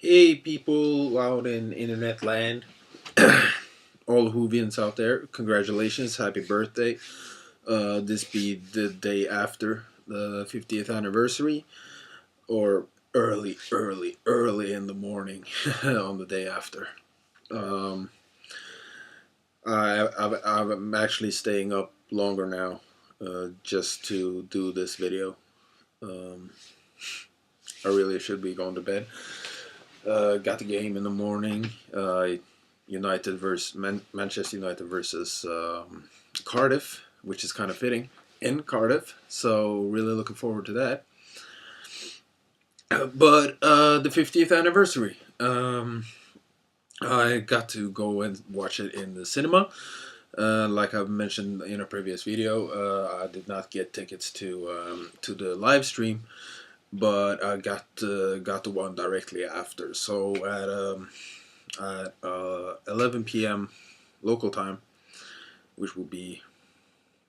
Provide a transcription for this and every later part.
Hey, people out in internet land, all Whovians out there, congratulations, happy birthday. This be the day after the 50th anniversary, or early in the morning on the day after. Um, I'm actually staying up longer now just to do this video. Um, I really should be going to bed. Got the game in the morning. United versus Manchester United versus Cardiff, which is kind of fitting in Cardiff. So really looking forward to that. But the 50th anniversary, I got to go and watch it in the cinema. Like I've mentioned in a previous video, I did not get tickets to the live stream, but I got the one directly after. So at 11 p.m. local time, which will be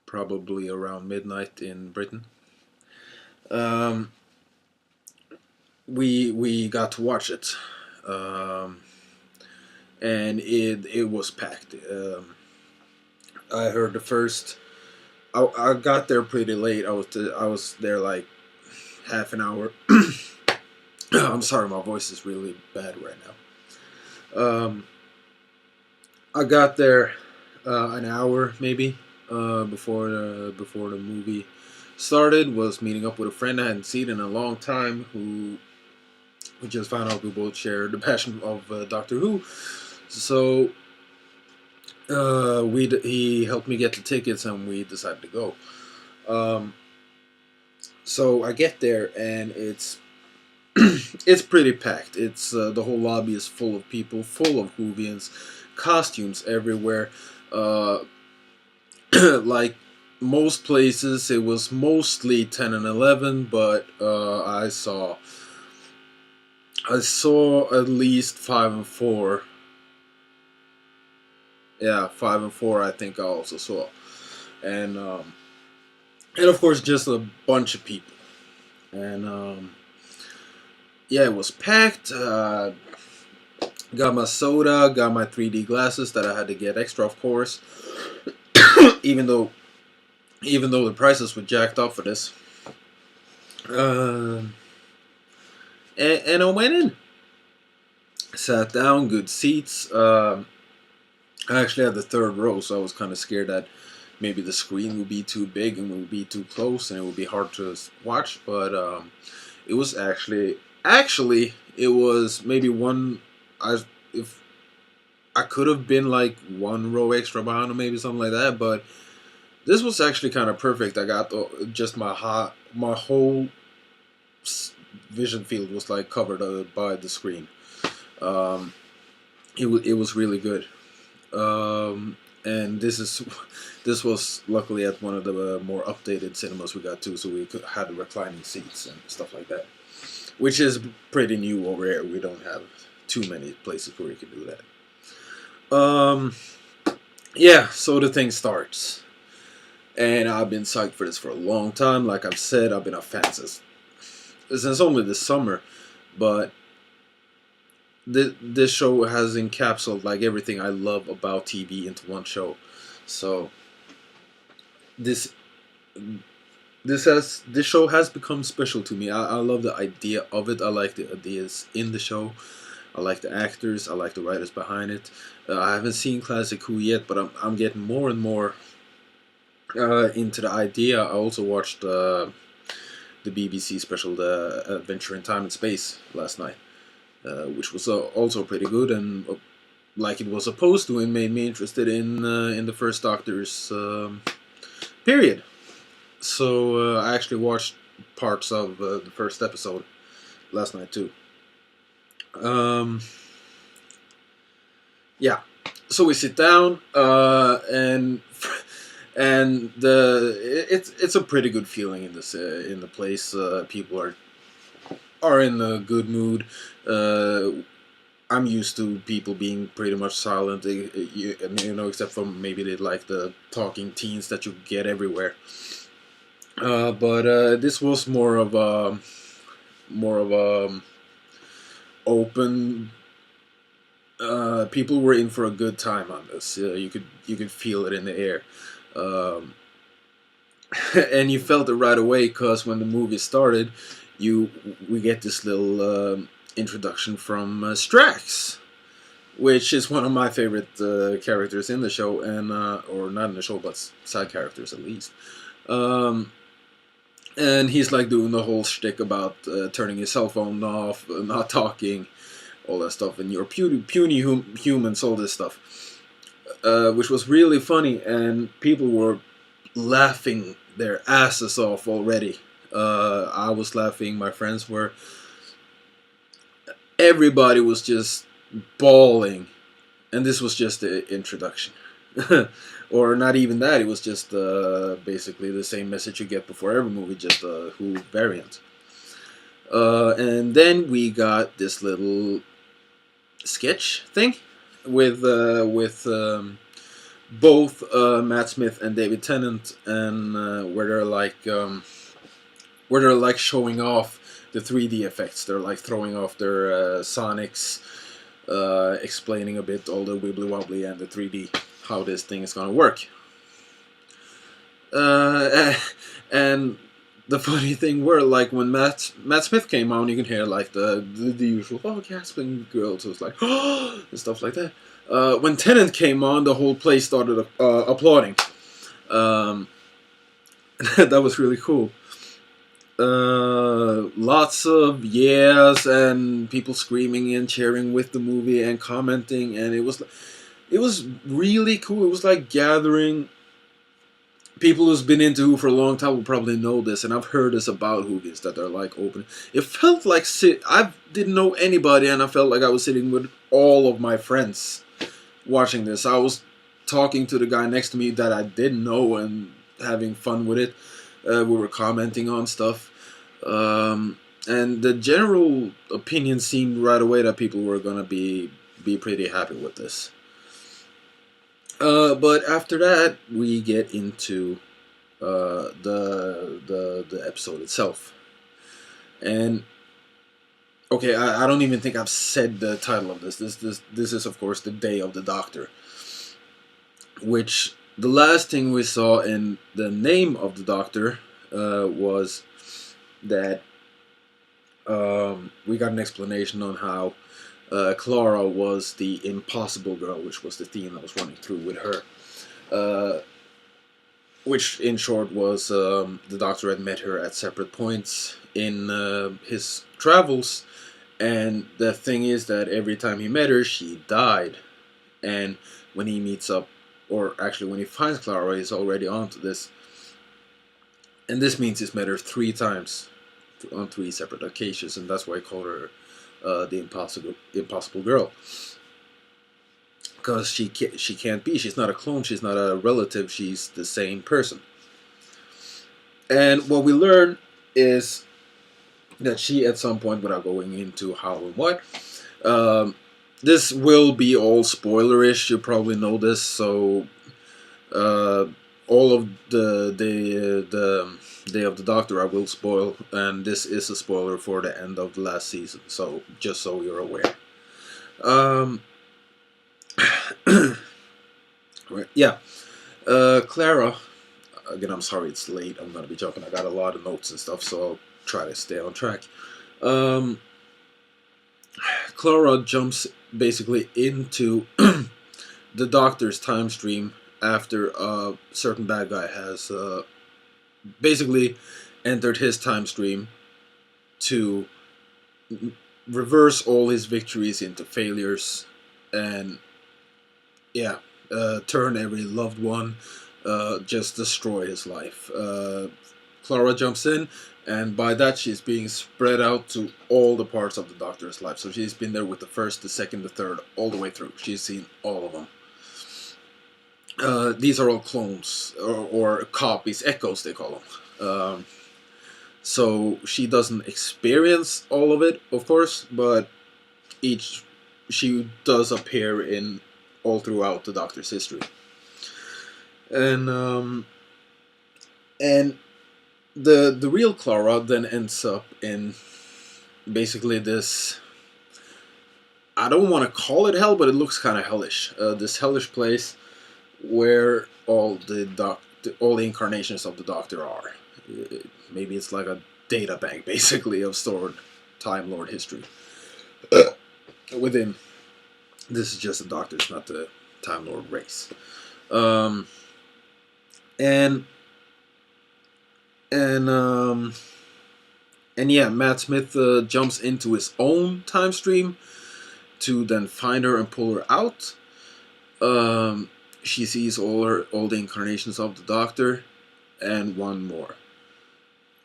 probably around midnight in Britain. Um, we got to watch it, um, and it was packed. I heard the first. I got there pretty late. I was there like half an hour. I'm sorry, my voice is really bad right now. I got there an hour maybe before the movie started. Was meeting up with a friend I hadn't seen in a long time, who we just found out we both shared the passion of Doctor Who. So he helped me get the tickets, and we decided to go. Um, so I get there, and it's it's pretty packed. It's the whole lobby is full of people, full of Whovians, costumes everywhere. Uh, like most places, it was mostly 10 and 11, but I saw at least 5 and 4. Yeah, 5 and 4. I think I also saw, and and of course just a bunch of people, and yeah, it was packed. Got my soda, got my 3D glasses that I had to get extra, of course, even though the prices were jacked up for this. Um, and I went in, sat down, good seats. I actually had the third row, so I was kind of scared that maybe the screen would be too big and would be too close, and it would be hard to watch. But it was actually it was maybe one. If I could have been like one row extra behind or maybe something like that, but this was actually kind of perfect. I got just my whole vision field was like covered by the screen. Um, it was really good. And this was luckily at one of the more updated cinemas we got to, so we had reclining seats and stuff like that, which is pretty new over here. We don't have too many places where you can do that. Yeah, so the thing starts, and I've been psyched for this for a long time. Like I've said, I've been a fan since only this summer, but this show has encapsulated like everything I love about TV into one show. So this this show has become special to me. I love the idea of it. I like the ideas in the show. I like the actors. I like the writers behind it. I haven't seen Classic Who yet, but I'm getting more and more into the idea. I also watched the BBC special, The Adventure in Time and Space, last night, which was also pretty good, and like it was supposed to, and made me interested in the first Doctor's period. So I actually watched parts of the first episode last night too. Um, yeah, so we sit down, and it's a pretty good feeling in the place. People are in a good mood. I'm used to people being pretty much silent, except for maybe they like the talking teens that you get everywhere. But this was more of a open. People were in for a good time on this. You could feel it in the air, um, and you felt it right away because when the movie started, we get this little introduction from Strax, which is one of my favorite characters in the show, and or not in the show, but side characters at least. Um, and he's like doing the whole shtick about turning his cell phone off, not talking, all that stuff, and you're puny humans, all this stuff, which was really funny, and people were laughing their asses off already. I was laughing, my friends were. Everybody was just bawling, and this was just the introduction. Or not even that, it was just basically the same message you get before every movie, just a Who variant. And then we got this little sketch thing with both Matt Smith and David Tennant, and where they're like showing off the 3D effects. They're like throwing off their sonics, explaining a bit all the wibbly wobbly and the 3D, how this thing is gonna work. And the funny thing were, like, when Matt Smith came on, you can hear like the usual gasping girls, so it's like and stuff like that. When Tennant came on, the whole place started applauding. Um, that was really cool. Lots of yes and people screaming and cheering with the movie and commenting, and it was really cool. It was like gathering. People who's been into Who for a long time will probably know this, and I've heard this about Whovies that they're like open. It felt like I didn't know anybody, and I felt like I was sitting with all of my friends watching this. I was talking to the guy next to me that I didn't know and having fun with it. We were commenting on stuff, and the general opinion seemed right away that people were gonna be pretty happy with this. But after that, we get into the episode itself, and okay, I don't even think I've said the title of this. This is of course the Day of the Doctor, which the last thing we saw in the name of the Doctor was that we got an explanation on how Clara was the impossible girl, which was the theme that was running through with her. Which, in short, was the Doctor had met her at separate points in his travels, and the thing is that every time he met her, she died. And when he meets up, or actually when he finds Clara, he's already onto this. And this means he's met her 3 times on 3 separate occasions, and that's why I call her the impossible girl, because she can't be. She's not a clone. She's not a relative. She's the same person. And what we learn is that she, at some point, without going into how and what, this will be all spoilerish. You probably know this, so all of the Day of the Doctor I will spoil, and this is a spoiler for the end of the last season, so just so you're aware. Yeah, Clara, again, I'm sorry it's late, I'm gonna be jumping, I got a lot of notes and stuff, so I'll try to stay on track. Clara jumps basically into the Doctor's time stream after a certain bad guy has basically entered his time stream to reverse all his victories into failures, and turn every loved one, just destroy his life. Clara jumps in, and by that she's being spread out to all the parts of the Doctor's life. So she's been there with the first, the second, the third, all the way through. She's seen all of them. These are all clones, or copies, echoes they call them. So she doesn't experience all of it, of course, but she does appear in all throughout the Doctor's history. And the real Clara then ends up in basically this I don't want to call it hell, but it looks kind of hellish. This hellish place where all the incarnations of the Doctor are. Maybe it's like a data bank, basically, of stored Time Lord history. Within, this is just the Doctor, it's not the Time Lord race. Um, and and and yeah, Matt Smith jumps into his own time stream to then find her and pull her out. She sees all the incarnations of the Doctor, and one more,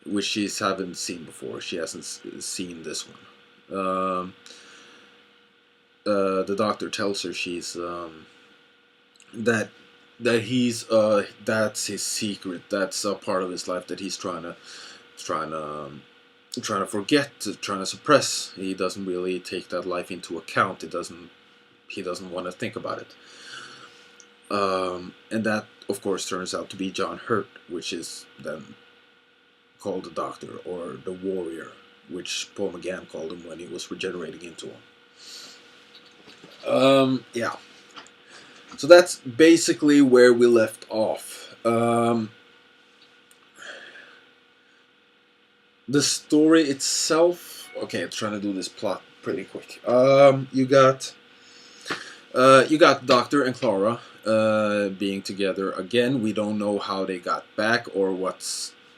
which she hasn't seen before. She hasn't seen this one. The Doctor tells her she's that he's that's his secret. That's a part of his life that he's trying to forget, trying to suppress. He doesn't really take that life into account. He doesn't want to think about it. And that, of course, turns out to be John Hurt, which is then called the Doctor, or the Warrior, which Paul McGann called him when he was regenerating into him. Yeah. So that's basically where we left off. The story itself... Okay, I'm trying to do this plot pretty quick. You got Doctor and Clara being together again. We don't know how they got back or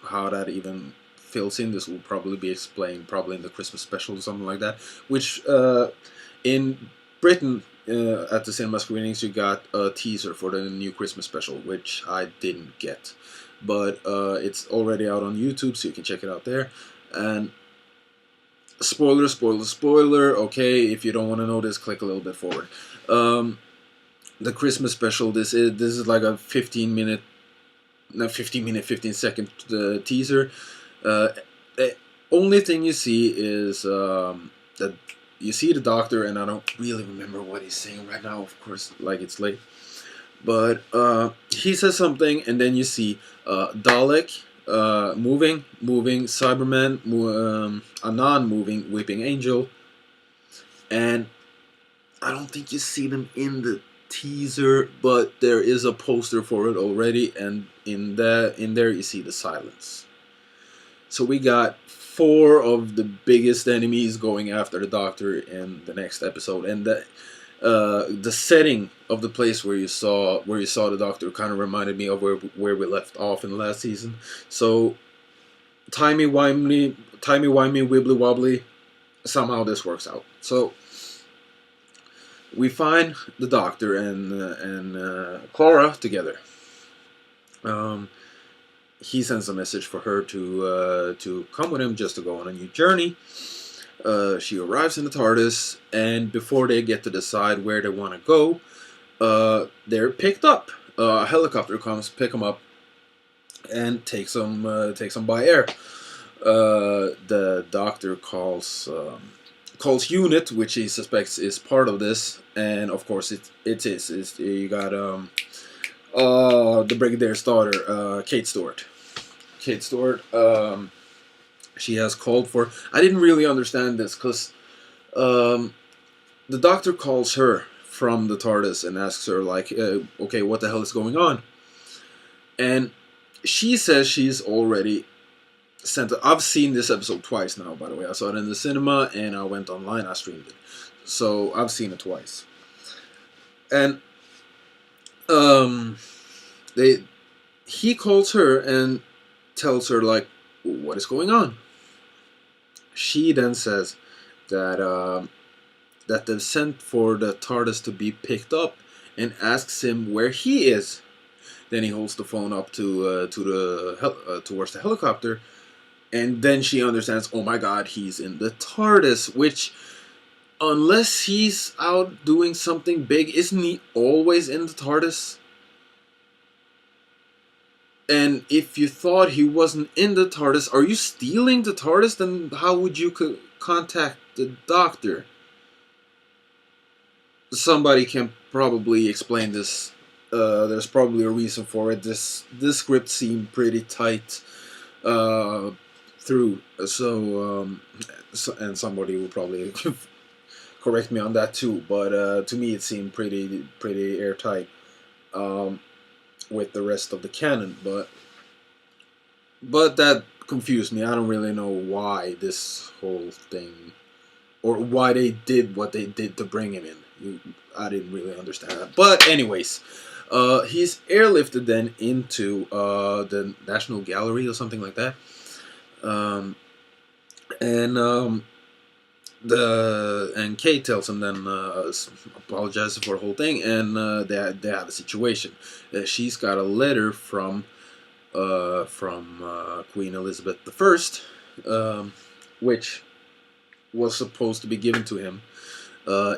how that even fills in. This will probably be explained probably in the Christmas special or something like that. Which in Britain at the cinema screenings you got a teaser for the new Christmas special, which I didn't get. But it's already out on YouTube, so you can check it out there. And spoiler. Okay, if you don't want to know this, click a little bit forward. The Christmas special. This is like a 15 second teaser. The only thing you see is that you see the Doctor, and I don't really remember what he's saying right now. Of course, like it's late. But he says something, and then you see Dalek, moving Cyberman, a non-moving Weeping Angel, and I don't think you see them in the teaser, but there is a poster for it already, and in there you see the Silence. So we got 4 of the biggest enemies going after the Doctor in the next episode, and the setting of the place where you saw the Doctor kind of reminded me of where we left off in the last season. So timey-wimey, wibbly-wobbly, somehow this works out. So we find the Doctor and Clara together. He sends a message for her to come with him just to go on a new journey. She arrives in the TARDIS, and before they get to decide where they want to go, they're picked up. A helicopter comes, pick them up, and takes them by air. The Doctor calls UNIT, which he suspects is part of this, and of course it is. You got the Brigadier's daughter, Kate Stewart. She has called for... I didn't really understand this, because the Doctor calls her from the TARDIS and asks her, like, okay, what the hell is going on? And she says she's already sent... I've seen this episode twice now, by the way. I saw it in the cinema, and I went online, I streamed it. So, I've seen it twice. And he calls her and tells her, like, what is going on? She then says that they've sent for the TARDIS to be picked up, and asks him where he is. Then he holds the phone up towards the helicopter, and then she understands, oh my god, he's in the TARDIS, which, unless he's out doing something big, isn't he always in the TARDIS? And if you thought he wasn't in the TARDIS, are you stealing the TARDIS? Then how would you contact the Doctor? Somebody can probably explain this. There's probably a reason for it. This script seemed pretty tight through. And somebody will probably correct me on that too. But to me, it seemed pretty airtight um, with the rest of the canon. But that confused me. I don't really know why this whole thing, or why they did what they did to bring him in. I didn't really understand that. But anyways, he's airlifted then into the National Gallery or something like that. Um, and Kate tells him then apologizes for the whole thing, and they have a situation. She's got a letter from Queen Elizabeth I, which was supposed to be given to him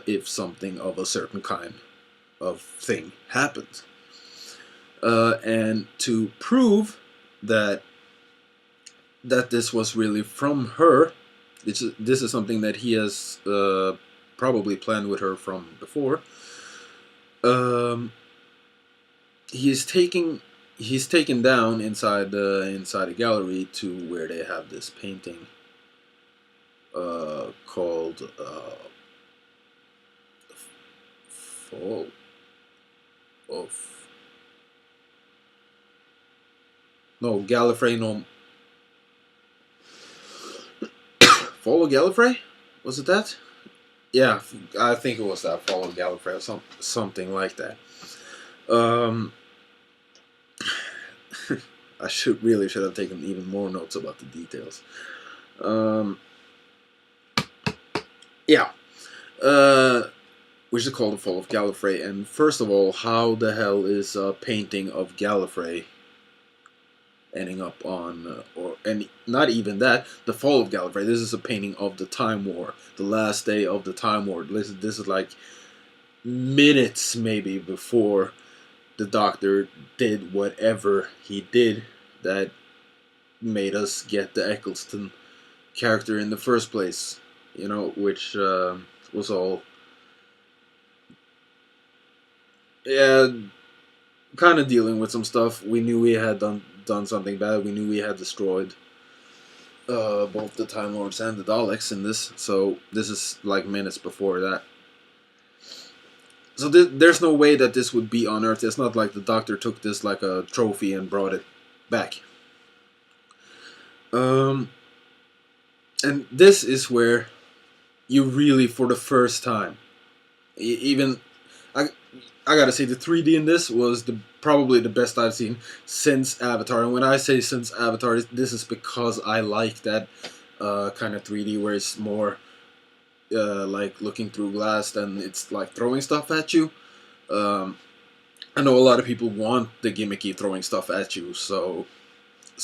if something of a certain kind of thing happens. And to prove that this was really from her, this is something that he has probably planned with her from before. He's taken down inside the gallery to where they have this painting called Fall of Gallifrey. No, Fall of Gallifrey? Was it that? Yeah, I think it was that, Fall of Gallifrey or something like that. I should have taken even more notes about the details. Yeah. Which is called the Fall of Gallifrey. And first of all, how the hell is a painting of Gallifrey ending up on, and not even that, the Fall of Gallifrey? This is a painting of the Time War, the last day of the Time War. This is like minutes maybe before the Doctor did whatever he did that made us get the Eccleston character in the first place, which was all, yeah, kind of dealing with some stuff. We knew we had done something bad. We knew we had destroyed both the Time Lords and the Daleks in this. So this is like minutes before that. So there's no way that this would be on Earth. It's not like the Doctor took this like a trophy and brought it back. And this is where you really, for the first time, even I gotta say, the 3D in this was probably the best I've seen since Avatar. And when I say since Avatar, this is because I like that kind of 3D where it's more like looking through glass and it's like throwing stuff at you. I know a lot of people want the gimmicky throwing stuff at you, so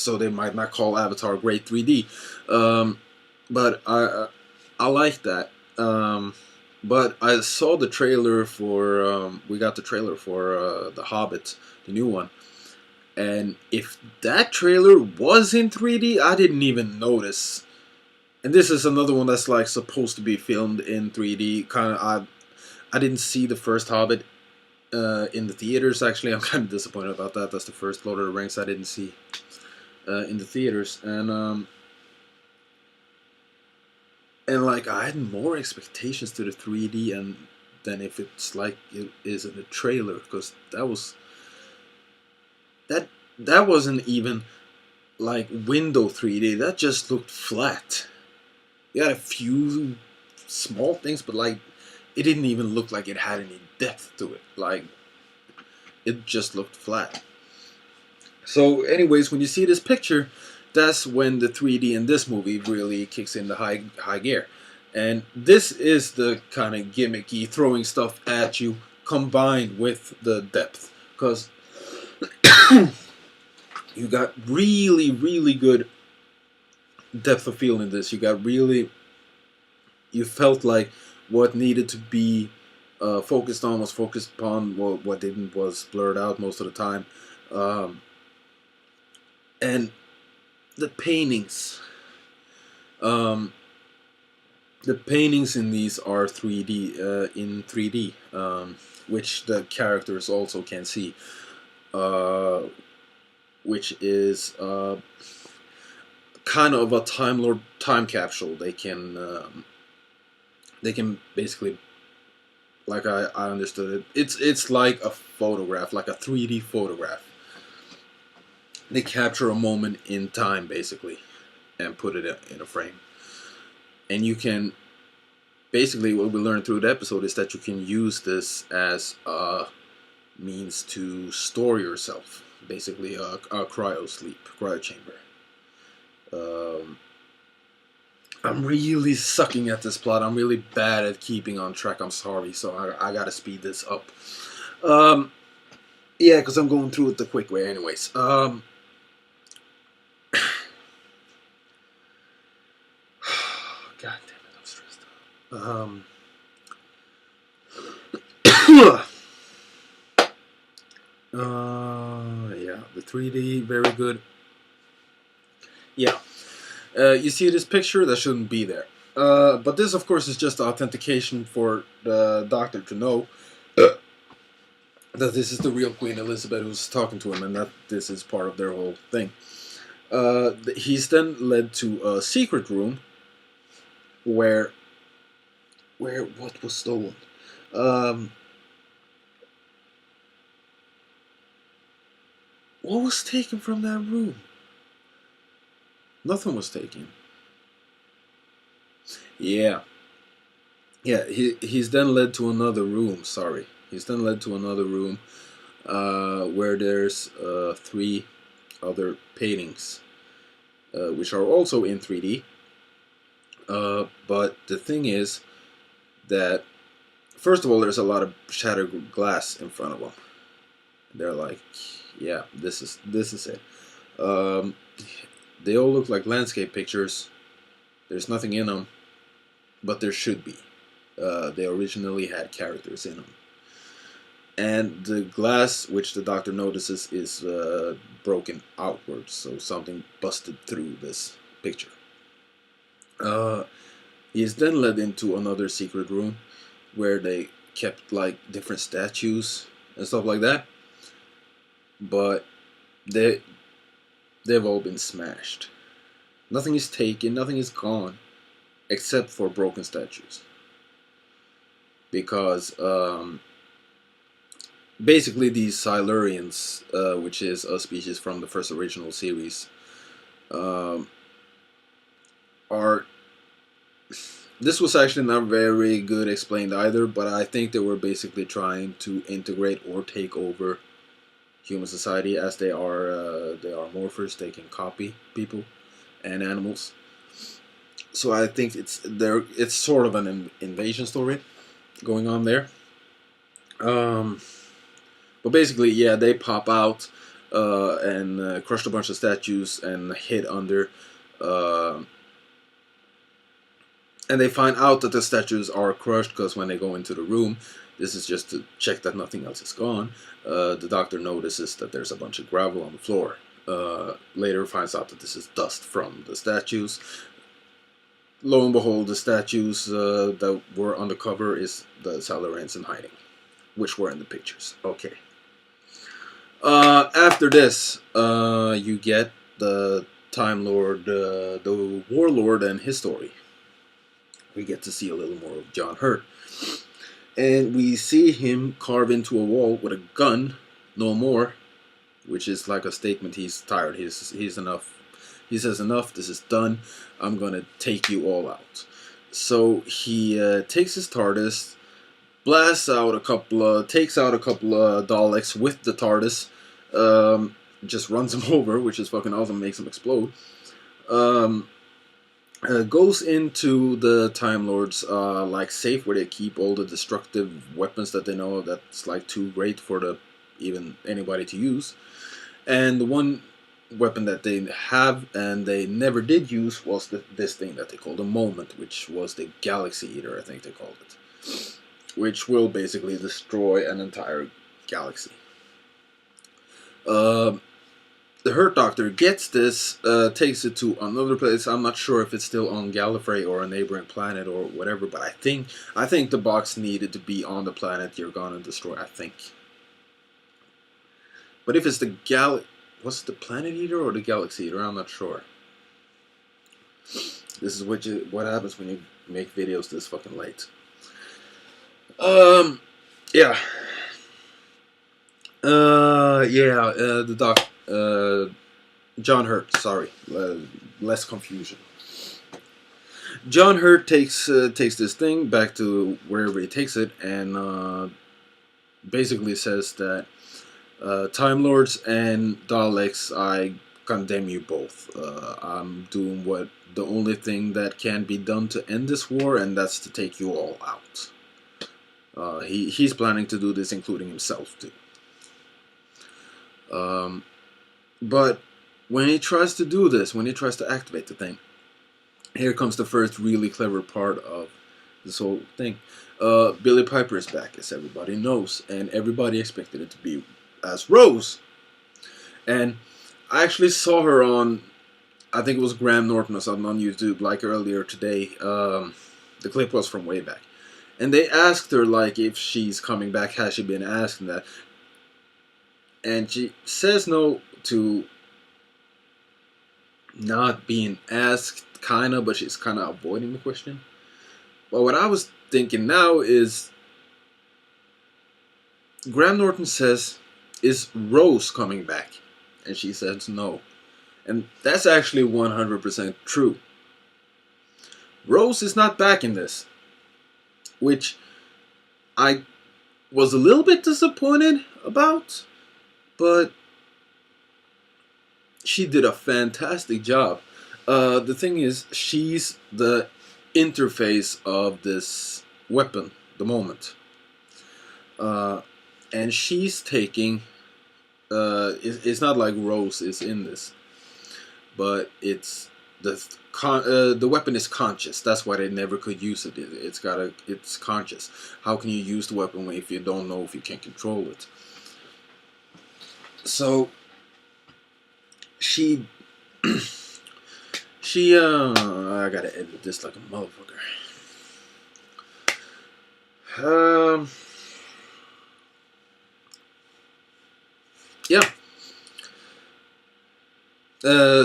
they might not call Avatar great 3D. But I like that. But I saw the trailer for, we got the trailer for The Hobbit, the new one. And if that trailer was in 3D, I didn't even notice. And this is another one that's like supposed to be filmed in 3D. I didn't see the first Hobbit in the theaters, actually. I'm kind of disappointed about that. That's the first Lord of the Rings I didn't see in the theaters. And like, I had more expectations to the 3D than if it's like it is in the trailer, because that wasn't even like window 3D. That just looked flat. You had a few small things, but like it didn't even look like it had any depth to it. Like, it just looked flat. So anyways, when you see this picture, that's when the 3D in this movie really kicks in the high gear. And this is the kind of gimmicky throwing stuff at you combined with the depth. Because you got really, really good depth of field in this. You felt like what needed to be focused on was focused upon. What didn't was blurred out most of the time. And the paintings. The paintings in these are 3D, in 3D, which the characters also can see, which is kind of a Time Lord time capsule. They can they can basically, like I understood it, it's like a photograph, like a 3D photograph. They capture a moment in time basically and put it in a frame. And you can basically, what we learned through the episode is that you can use this as a means to store yourself, basically a cryo sleep, cryo chamber. Um, I'm really sucking at this plot. I'm really bad at keeping on track. I'm sorry, so I gotta speed this up. Um, yeah, because I'm going through it the quick way, anyways. God damn it, I'm stressed out. Yeah, the 3D, very good. Yeah. You see this picture? That shouldn't be there. But this, of course, is just authentication for the doctor to know that this is the real Queen Elizabeth who's talking to him, and that this is part of their whole thing. He's then led to a secret room where what was stolen? Um, what was taken from that room? Nothing was taken. Yeah. Yeah, he's then led to another room. Sorry, he's then led to another room where there's three other paintings, which are also in 3D. But the thing is that first of all, there's a lot of shattered glass in front of them. They're like, yeah, this is it. Um, they all look like landscape pictures. There's nothing in them, but there should be. They originally had characters in them. And the glass, which the doctor notices, is broken outwards, so something busted through this picture. Uh, he is then led into another secret room where they kept like different statues and stuff like that, but they they've all been smashed. Nothing is taken, nothing is gone, except for broken statues. Because basically these silurians, which is a species from the first original series, um, are this was actually not very good explained either, but I think they were basically trying to integrate or take over human society, as they are morphers. They can copy people and animals. So I think it's sort of an invasion story going on there. Um, but basically, yeah, they pop out and crushed a bunch of statues and hid under. Uh, and they find out that the statues are crushed because when they go into the room, this is just to check that nothing else is gone. The doctor notices that there's a bunch of gravel on the floor. Later finds out that this is dust from the statues. Lo and behold, the statues that were on the cover is the Silurians in hiding, which were in the pictures. Okay. After this, you get the Time Lord, the Warlord, and his story. We get to see a little more of John Hurt. And we see him carve into a wall with a gun, no more, which is like a statement. He's tired. He's enough. He says enough. This is done. I'm gonna take you all out. So he takes his TARDIS, takes out a couple of Daleks with the TARDIS, just runs them over, which is fucking awesome. Makes them explode. Goes into the Time Lords like safe where they keep all the destructive weapons that they know that's like too great for the even anybody to use. And the one weapon that they have and they never did use was this thing that they called a moment, which was the Galaxy Eater, I think they called it, which will basically destroy an entire galaxy. The Hurt Doctor gets this, takes it to another place. I'm not sure if it's still on Gallifrey or a neighboring planet or whatever, but I think the box needed to be on the planet you're gonna destroy. I think. But if it's the what's the Planet Eater or the Galaxy Eater? I'm not sure. This is what happens when you make videos this fucking late. Yeah. The doc, John Hurt, sorry, less confusion. John Hurt takes this thing back to wherever he takes it, and basically says that Time Lords and Daleks, I condemn you both. I'm doing what the only thing that can be done to end this war, and that's to take you all out. He's planning to do this, including himself too. But when he tries to do this, when he tries to activate the thing, here comes the first really clever part of this whole thing. Billie Piper is back, as everybody knows, and everybody expected it to be as Rose. And I actually saw her on, I think it was Graham Norton or something on YouTube, like earlier today. The clip was from way back. And they asked her, like, if she's coming back, has she been asked that? And she says no to not being asked, kinda, but she's kinda avoiding the question. But what I was thinking now is, Graham Norton says, is Rose coming back? And she says no. And that's actually 100% true. Rose is not back in this. Which I was a little bit disappointed about. But she did a fantastic job. The thing is, she's the interface of this weapon, the moment. And she's taking... it's not like Rose is in this. But it's... The weapon is conscious. That's why they never could use it. It's conscious. How can you use the weapon if you don't know if you can control it? So... I gotta edit this like a motherfucker. Yeah.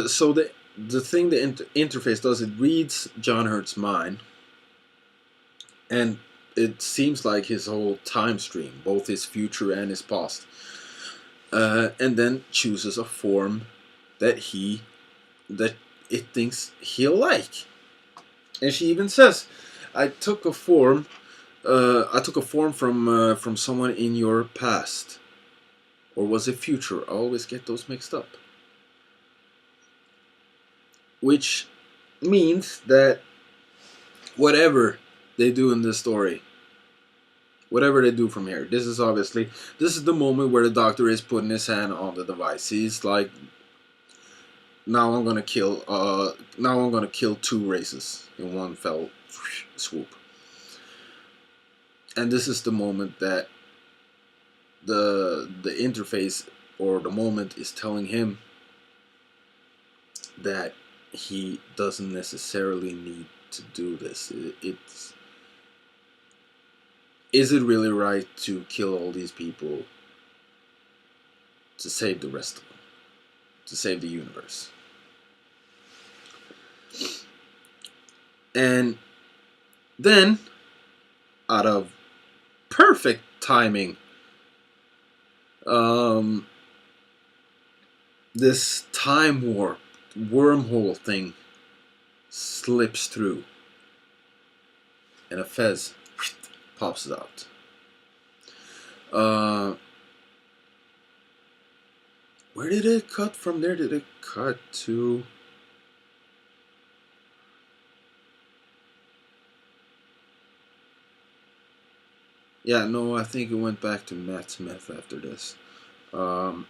So the thing the interface does, it reads John Hurt's mind, and it seems like his whole time stream, both his future and his past, and then chooses a form that it thinks he'll like. And she even says, I took a form from someone in your past. Or was it future? I always get those mixed up. Which means that whatever they do in this story, whatever they do from here, this is the moment where the Doctor is putting his hand on the device. He's like, now I'm gonna kill two races in one fell swoop. And this is the moment that the interface or the moment is telling him that he doesn't necessarily need to do this. Is it really right to kill all these people to save the rest of them? To save the universe? And then, out of perfect timing, this time warp wormhole thing slips through, and a fez pops out. Where did it cut from there? Did it cut to... Yeah, no, I think it went back to Matt Smith after this. But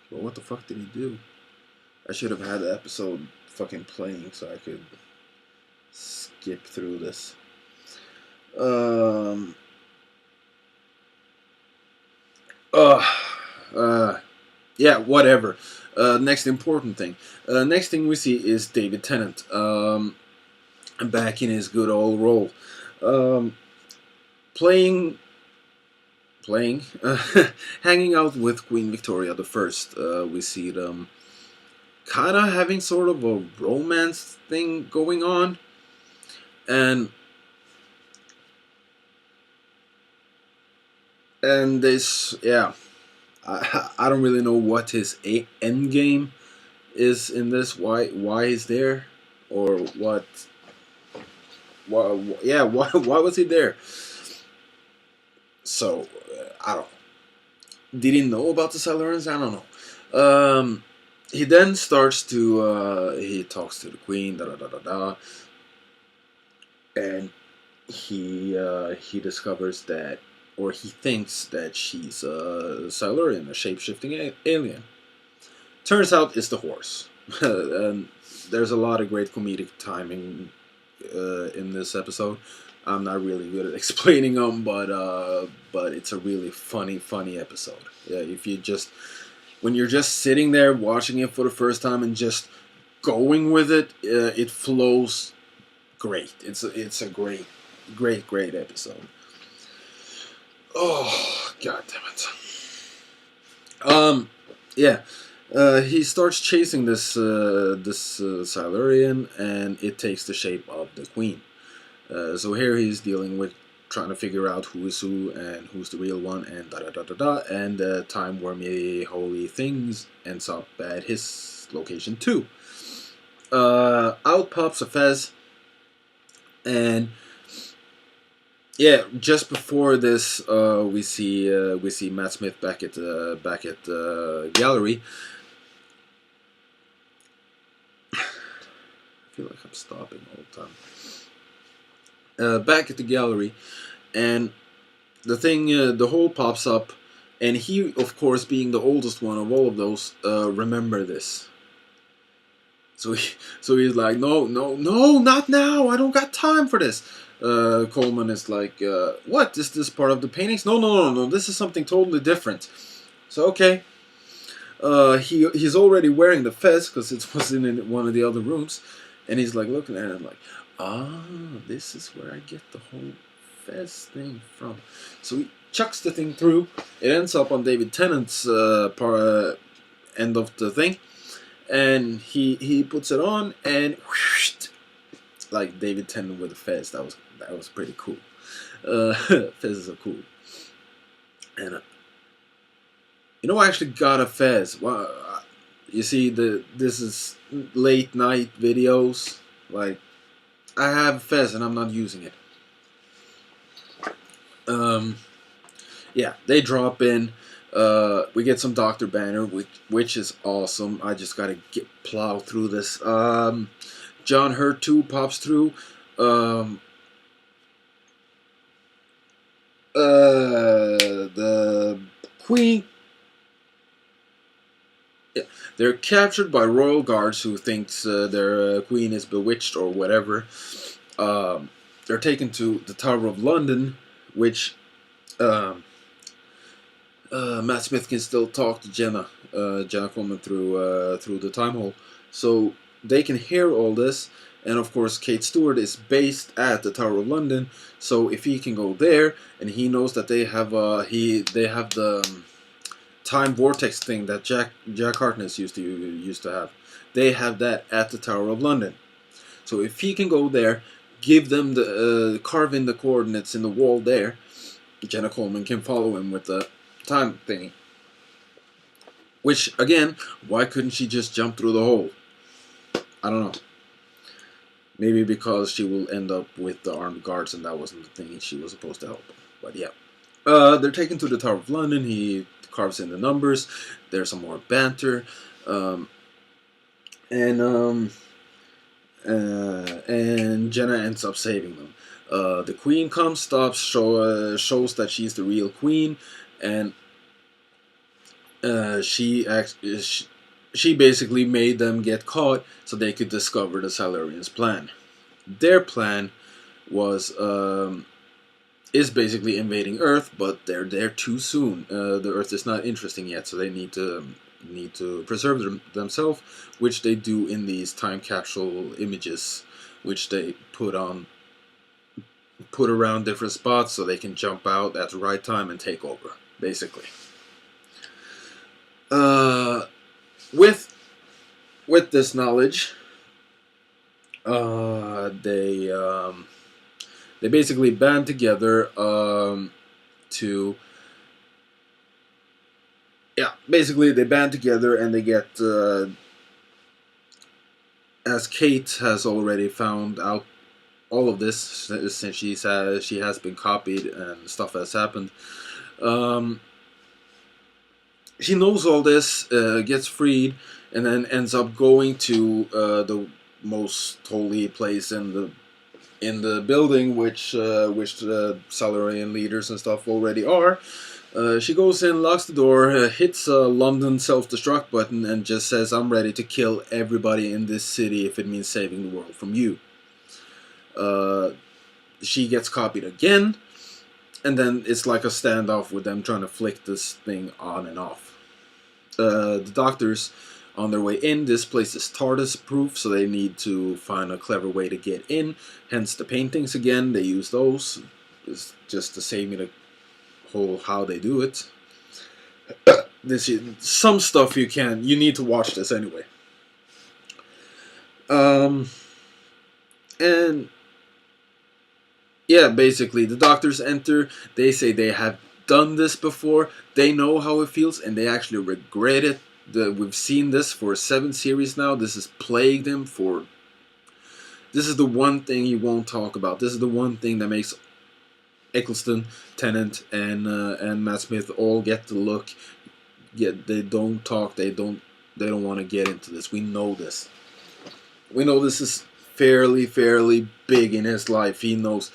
what the fuck did he do? I should have had the episode fucking playing so I could skip through this. Yeah, whatever. Next important thing. Next thing we see is David Tennant. Back in his good old role. Playing, hanging out with Queen Victoria the First. We see them kind of having sort of a romance thing going on, and this, yeah, I don't really know what his end game is in this. Why he's there, or what? Yeah, why was he there? So I don't. Did he know about the silurians? I don't know. He then starts to he talks to the queen, da da da da da, and he discovers that, or he thinks that she's a Silurian, a shape-shifting alien. Turns out it's the horse. And there's a lot of great comedic timing in this episode. I'm not really good at explaining them, but it's a really funny episode. Yeah, if you just, when you're just sitting there watching it for the first time and just going with it, it flows great. It's a great episode. Oh, god damn it. Yeah. He starts chasing this Silurian, and it takes the shape of the queen. So here he's dealing with trying to figure out who is who and who's the real one, and da da da da da. And time wormy holy things ends up at his location too. Out pops a fez, and yeah, just before this, we see Matt Smith back at the gallery. I feel like I'm stopping all the time. Back at the gallery, and the hole pops up, and he, of course, being the oldest one of all of those, remember this. So he's like, no, not now. I don't got time for this. Coleman is like, what? Is this part of the paintings? No. This is something totally different. So okay. He's already wearing the fez because it was in one of the other rooms, and he's like looking at it and like, this is where I get the whole fez thing from. So he chucks the thing through. It ends up on David Tennant's end of the thing. And he puts it on, and whoosh, like David Tennant with a fez. That was pretty cool. Fezes are cool. And I actually got a fez. Well, you see, this is late night videos. Like, I have a fez and I'm not using it. Yeah, they drop in. We get some Dr. Banner, which is awesome. I just gotta plow through this. John Hurt 2 pops through. The Queen. Yeah, they're captured by royal guards who thinks their queen is bewitched or whatever. They're taken to the Tower of London, which Matt Smith can still talk to Jenna Coleman through the time hole, so they can hear all this. And of course, Kate Stewart is based at the Tower of London, so if he can go there, and he knows that they have the time vortex thing that Jack Harkness used to have. They have that at the Tower of London. So if he can go there, give them the carve in the coordinates in the wall there, Jenna Coleman can follow him with the time thingy. Which, again, why couldn't she just jump through the hole? I don't know. Maybe because she will end up with the armed guards, and that wasn't the thing she was supposed to help. But yeah. They're taken to the Tower of London. He carves in the numbers. There's some more banter. And Jenna ends up saving them. The queen comes, stops, shows that she's the real queen, and she basically made them get caught so they could discover the Silurians' plan. Their plan was is basically invading Earth, but they're there too soon. The Earth is not interesting yet, so they need to preserve themselves, which they do in these time capsule images, which they put around different spots so they can jump out at the right time and take over, with this knowledge, they basically band together to basically they band together and they get as Kate has already found out all of this since she has been copied and stuff has happened. She knows all this, gets freed, and then ends up going to the most holy place in the building, which the Silurian leaders and stuff already are. She goes in, locks the door, hits a London self-destruct button, and just says, "I'm ready to kill everybody in this city if it means saving the world from you." She gets copied again, and then it's like a standoff with them trying to flick this thing on and off. The doctors, on their way in, this place is TARDIS-proof, so they need to find a clever way to get in. Hence the paintings again. They use those. It's just to save me the whole how they do it. This is some stuff you need to watch this anyway. And yeah, basically the doctors enter. They say they have done this before. They know how it feels, and they actually regret it. We've seen this for 7 series now. This has plagued them for. This is the one thing you won't talk about. This is the one thing that makes Eccleston, Tennant, and Matt Smith all get the look. Yet they don't talk. They don't want to get into this. We know this. We know this is fairly big in his life. He knows.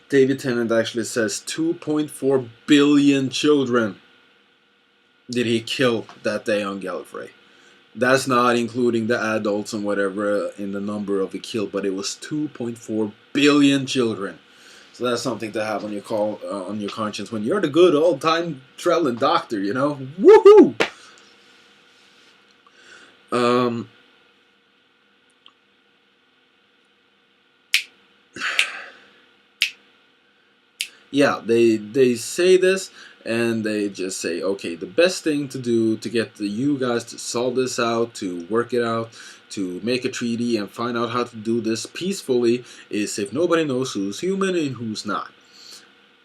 David Tennant actually says 2.4 billion children did he kill that day on Gallifrey. That's not including the adults and whatever in the number of the killed, but it was 2.4 billion children. So that's something to have on your conscience when you're the good old time traveling doctor, you know. Woohoo! Yeah, they say this, and they just say, okay, the best thing to do to get you guys to solve this out, to work it out, to make a treaty and find out how to do this peacefully is if nobody knows who's human and who's not.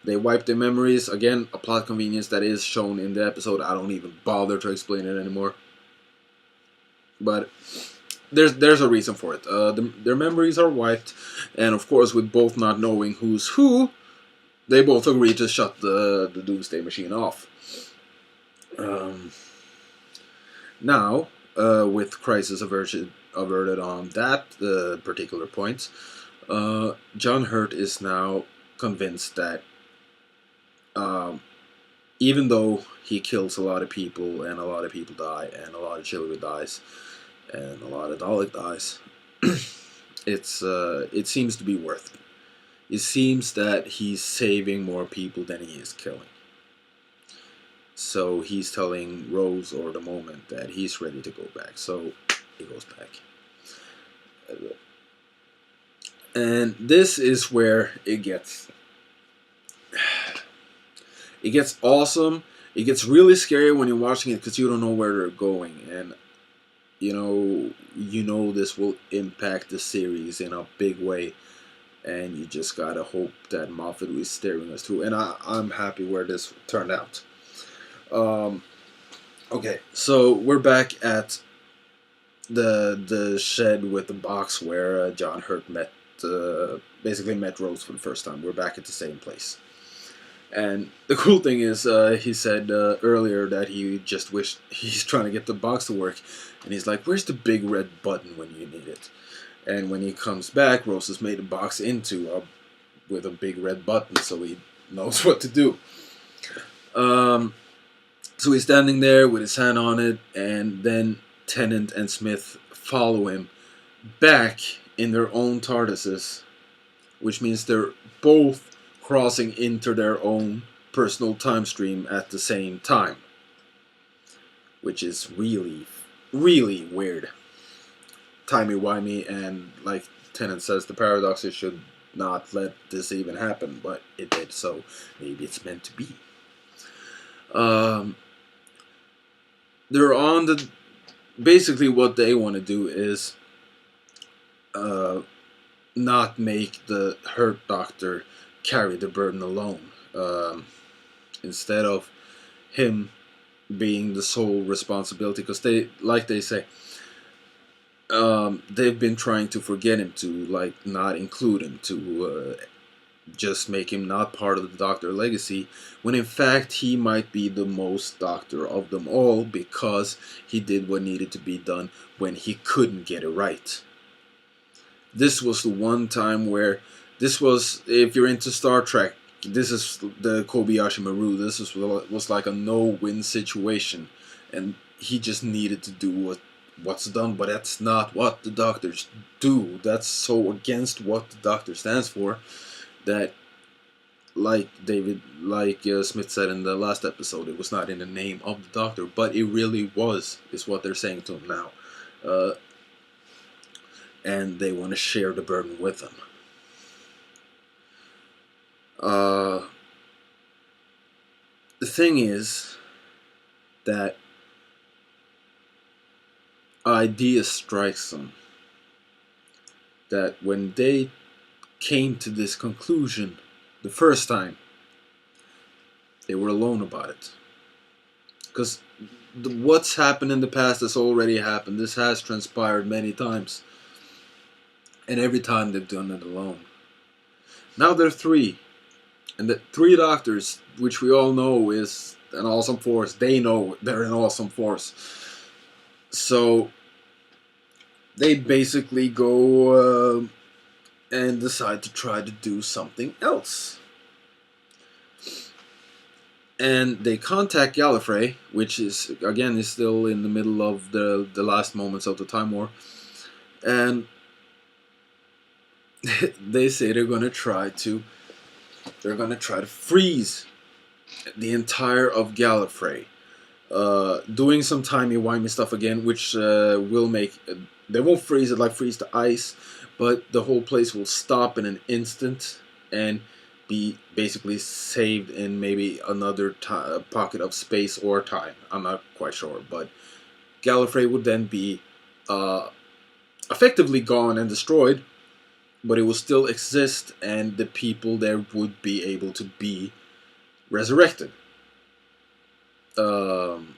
They wipe their memories. Again, a plot convenience that is shown in the episode. I don't even bother to explain it anymore. But there's a reason for it. Their memories are wiped, and of course, with both not knowing who's who, they both agree to shut the Doomsday Machine off. Now, with crisis averted on that particular point, John Hurt is now convinced that even though he kills a lot of people, and a lot of people die, and a lot of children dies, and a lot of Dalek dies, it seems to be worth it. It seems that he's saving more people than he is killing. So he's telling Rose or the Moment that he's ready to go back. So he goes back. And this is where it gets awesome. It gets really scary when you're watching it because you don't know where they're going, and you know this will impact the series in a big way. And you just gotta hope that Moffat is steering us through. And I'm happy where this turned out. Okay, so we're back at the shed with the box where John Hurt basically met Rose for the first time. We're back at the same place. And the cool thing is, he said earlier that he just wished he's trying to get the box to work. And he's like, where's the big red button when you need it? And when he comes back, Rose has made a box with a big red button, so he knows what to do. So he's standing there with his hand on it, and then Tennant and Smith follow him back in their own TARDISes, which means they're both crossing into their own personal time stream at the same time, which is really weird. Timey-wimey, and like Tennant says, the paradoxes should not let this even happen, but it did, so maybe it's meant to be. They're on basically what they want to do is uh, not make the hurt doctor carry the burden alone. Instead of him being the sole responsibility, because they say, they've been trying to forget him, to like not include him, to just make him not part of the Doctor legacy, when in fact he might be the most Doctor of them all, because he did what needed to be done when he couldn't get it right. This was the one time where this was, if you're into Star Trek, this is the Kobayashi Maru. This was like a no-win situation, and he just needed to do what's done, but that's not what the Doctors do. That's so against what the Doctor stands for that, like Smith said in the last episode, it was not in the name of the Doctor, but it really was, is what they're saying to him now. And they want to share the burden with him. The thing is that idea strikes them that when they came to this conclusion the first time, they were alone about it. Because what's happened in the past has already happened. This has transpired many times. And every time they've done it alone. Now they're three. And the three Doctors, which we all know is an awesome force, they know they're an awesome force. So they basically go and decide to try to do something else. And they contact Gallifrey, which is, again, is still in the middle of the last moments of the Time War. And they say they're gonna try to freeze the entire of Gallifrey, doing some timey-wimey stuff again, which will make, they won't freeze it like freeze the ice, but the whole place will stop in an instant and be basically saved in maybe another pocket of space or time. I'm not quite sure, but Gallifrey would then be effectively gone and destroyed, but it will still exist, and the people there would be able to be resurrected. And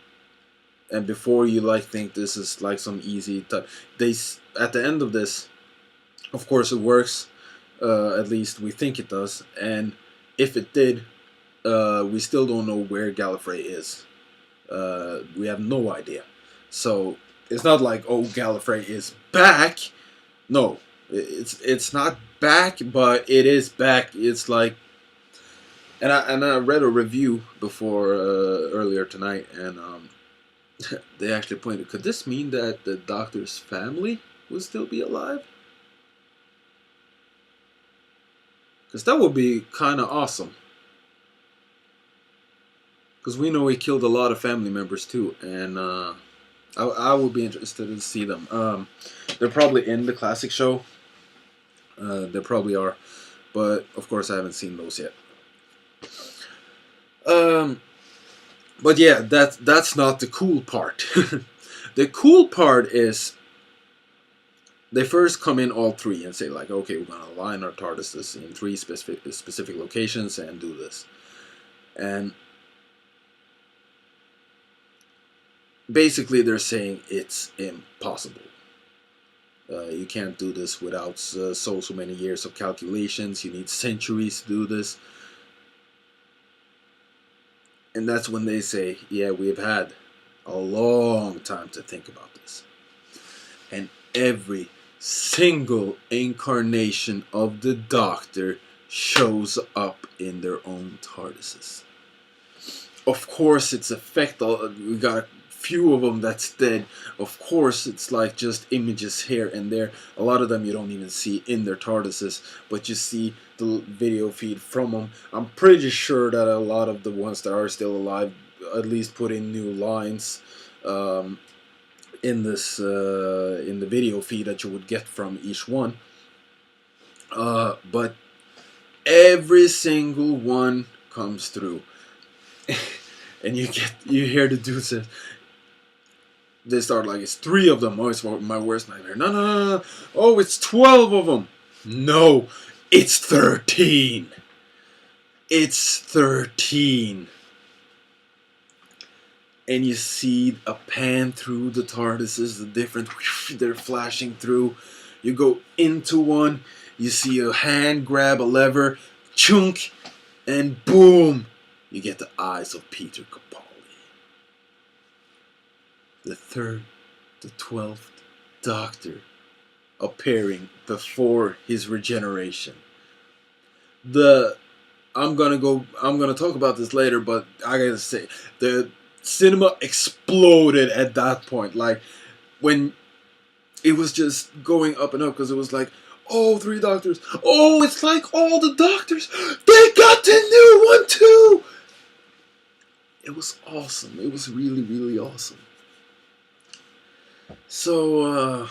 before you think this is like some easy type, they at the end of this, of course it works. At least we think it does, and if it did, we still don't know where Gallifrey is. We have no idea. So it's not like, oh, Gallifrey is back. No, it's not back, but it is back. It's like, and I read a review before earlier tonight, and they actually pointed, could this mean that the Doctor's family would still be alive? Because that would be kind of awesome. Because we know he killed a lot of family members too, and I would be interested to see them. They're probably in the classic show. They probably are, but of course I haven't seen those yet. But yeah, that's not the cool part. The cool part is they first come in all three and say like, okay, we're gonna align our TARDISes in three specific locations and do this, and basically they're saying it's impossible. You can't do this without so many years of calculations. You need centuries to do this. And that's when they say, yeah, we've had a long time to think about this. And every single incarnation of the Doctor shows up in their own TARDISes. Of course, it's we got a few of them that's dead. Of course, it's like just images here and there. A lot of them you don't even see in their TARDISes, but you see the video feed from them. I'm pretty sure that a lot of the ones that are still alive at least put in new lines in the video feed that you would get from each one. But every single one comes through. And you hear the dude say, they start like, it's 3 of them. Oh, it's my worst nightmare. No, no, no, no. Oh, it's 12 of them. No, it's 13. It's 13. And you see a pan through the TARDISes, the different, they're flashing through. You go into one, you see a hand grab a lever, chunk, and boom, you get the eyes of Peter Capaldi. The 12th Doctor appearing before his regeneration. I'm gonna talk about this later, but I gotta say, the cinema exploded at that point. Like, when it was just going up and up, because it was like, oh, 3 Doctors. Oh, it's like all the Doctors. They got the new one too. It was awesome. It was really, really awesome. So,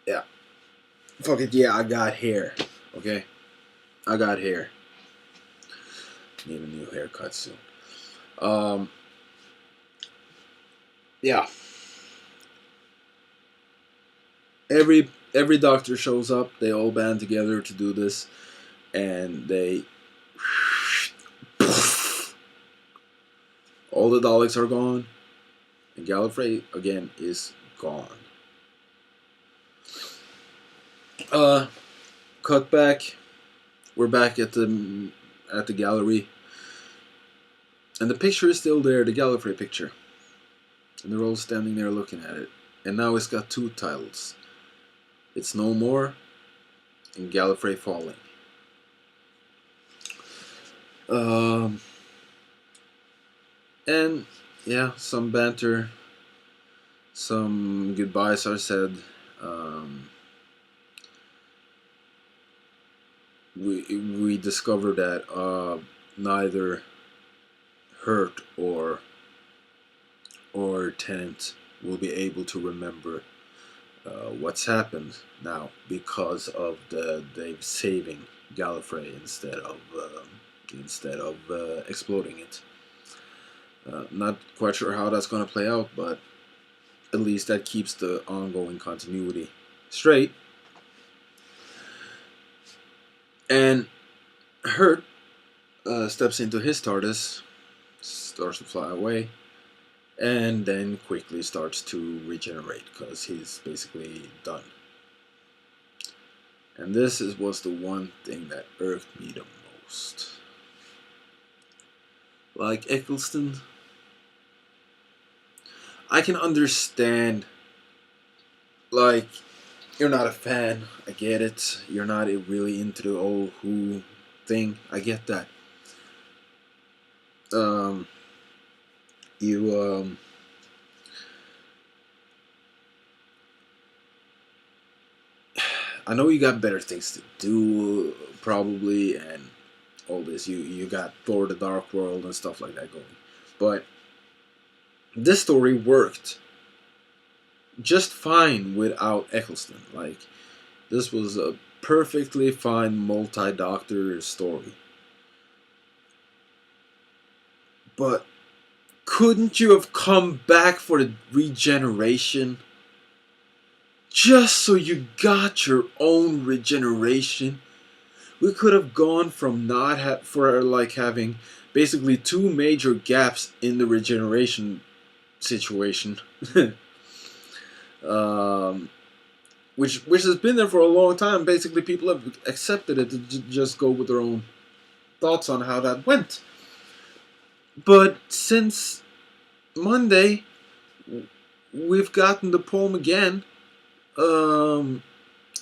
yeah. Fuck it, yeah, I got hair. Okay? I got hair. Need a new haircut soon. Yeah. Every Doctor shows up. They all band together to do this, and they all the Daleks are gone, and Gallifrey again is gone. Cut back. We're back at the gallery, and the picture is still there, the Gallifrey picture, and they're all standing there looking at it. And now it's got 2 titles. It's No More and Gallifrey Falling. And yeah, some banter, some goodbyes are said. We discover that neither Hurt or Tennant will be able to remember what's happened now because of they saving Gallifrey instead of exploding it. Not quite sure how that's going to play out, but at least that keeps the ongoing continuity straight. And Hurt steps into his TARDIS, starts to fly away, and then quickly starts to regenerate because he's basically done. And this was the one thing that irked me the most. Like Eccleston, I can understand, like, you're not a fan, I get it. You're not really into the old Who thing, I get that. I know you got better things to do, probably, and all this. You got Thor: The Dark World and stuff like that going, but this story worked just fine without Eccleston. Like, this was a perfectly fine multi-Doctor story. But couldn't you have come back for the regeneration? Just so you got your own regeneration? We could have gone from having basically 2 major gaps in the regeneration situation. Which has been there for a long time. Basically, people have accepted it to just go with their own thoughts on how that went. But since Monday, we've gotten the poem again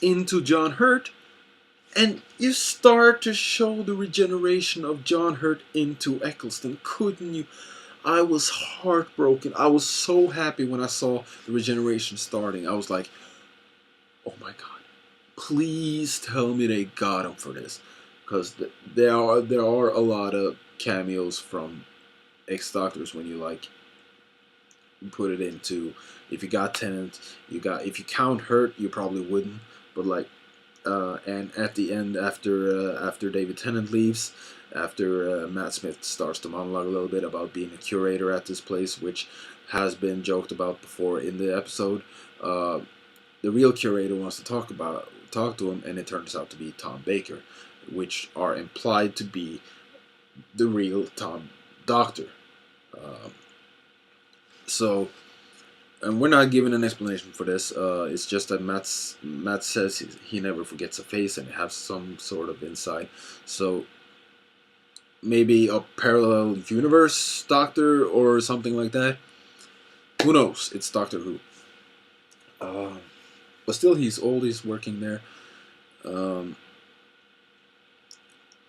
into John Hurt, and you start to show the regeneration of John Hurt into Eccleston. Couldn't you? I was heartbroken. I was so happy when I saw the regeneration starting. I was like, oh my god, please tell me they got him for this. Because there are a lot of cameos from ex-Doctors when you put it into, if you got Tennant, if you count Hurt, you probably wouldn't, but And at the end, after David Tennant leaves, after Matt Smith starts to monologue a little bit about being a curator at this place, which has been joked about before in the episode, the real curator wants to talk to him, and it turns out to be Tom Baker, which are implied to be the real Tom Doctor. Um, so, and we're not given an explanation for this. It's just that Matt says he never forgets a face and has some sort of insight. So maybe a parallel universe Doctor or something like that. Who knows? It's Doctor Who. But still, he's old. He's working there. Um,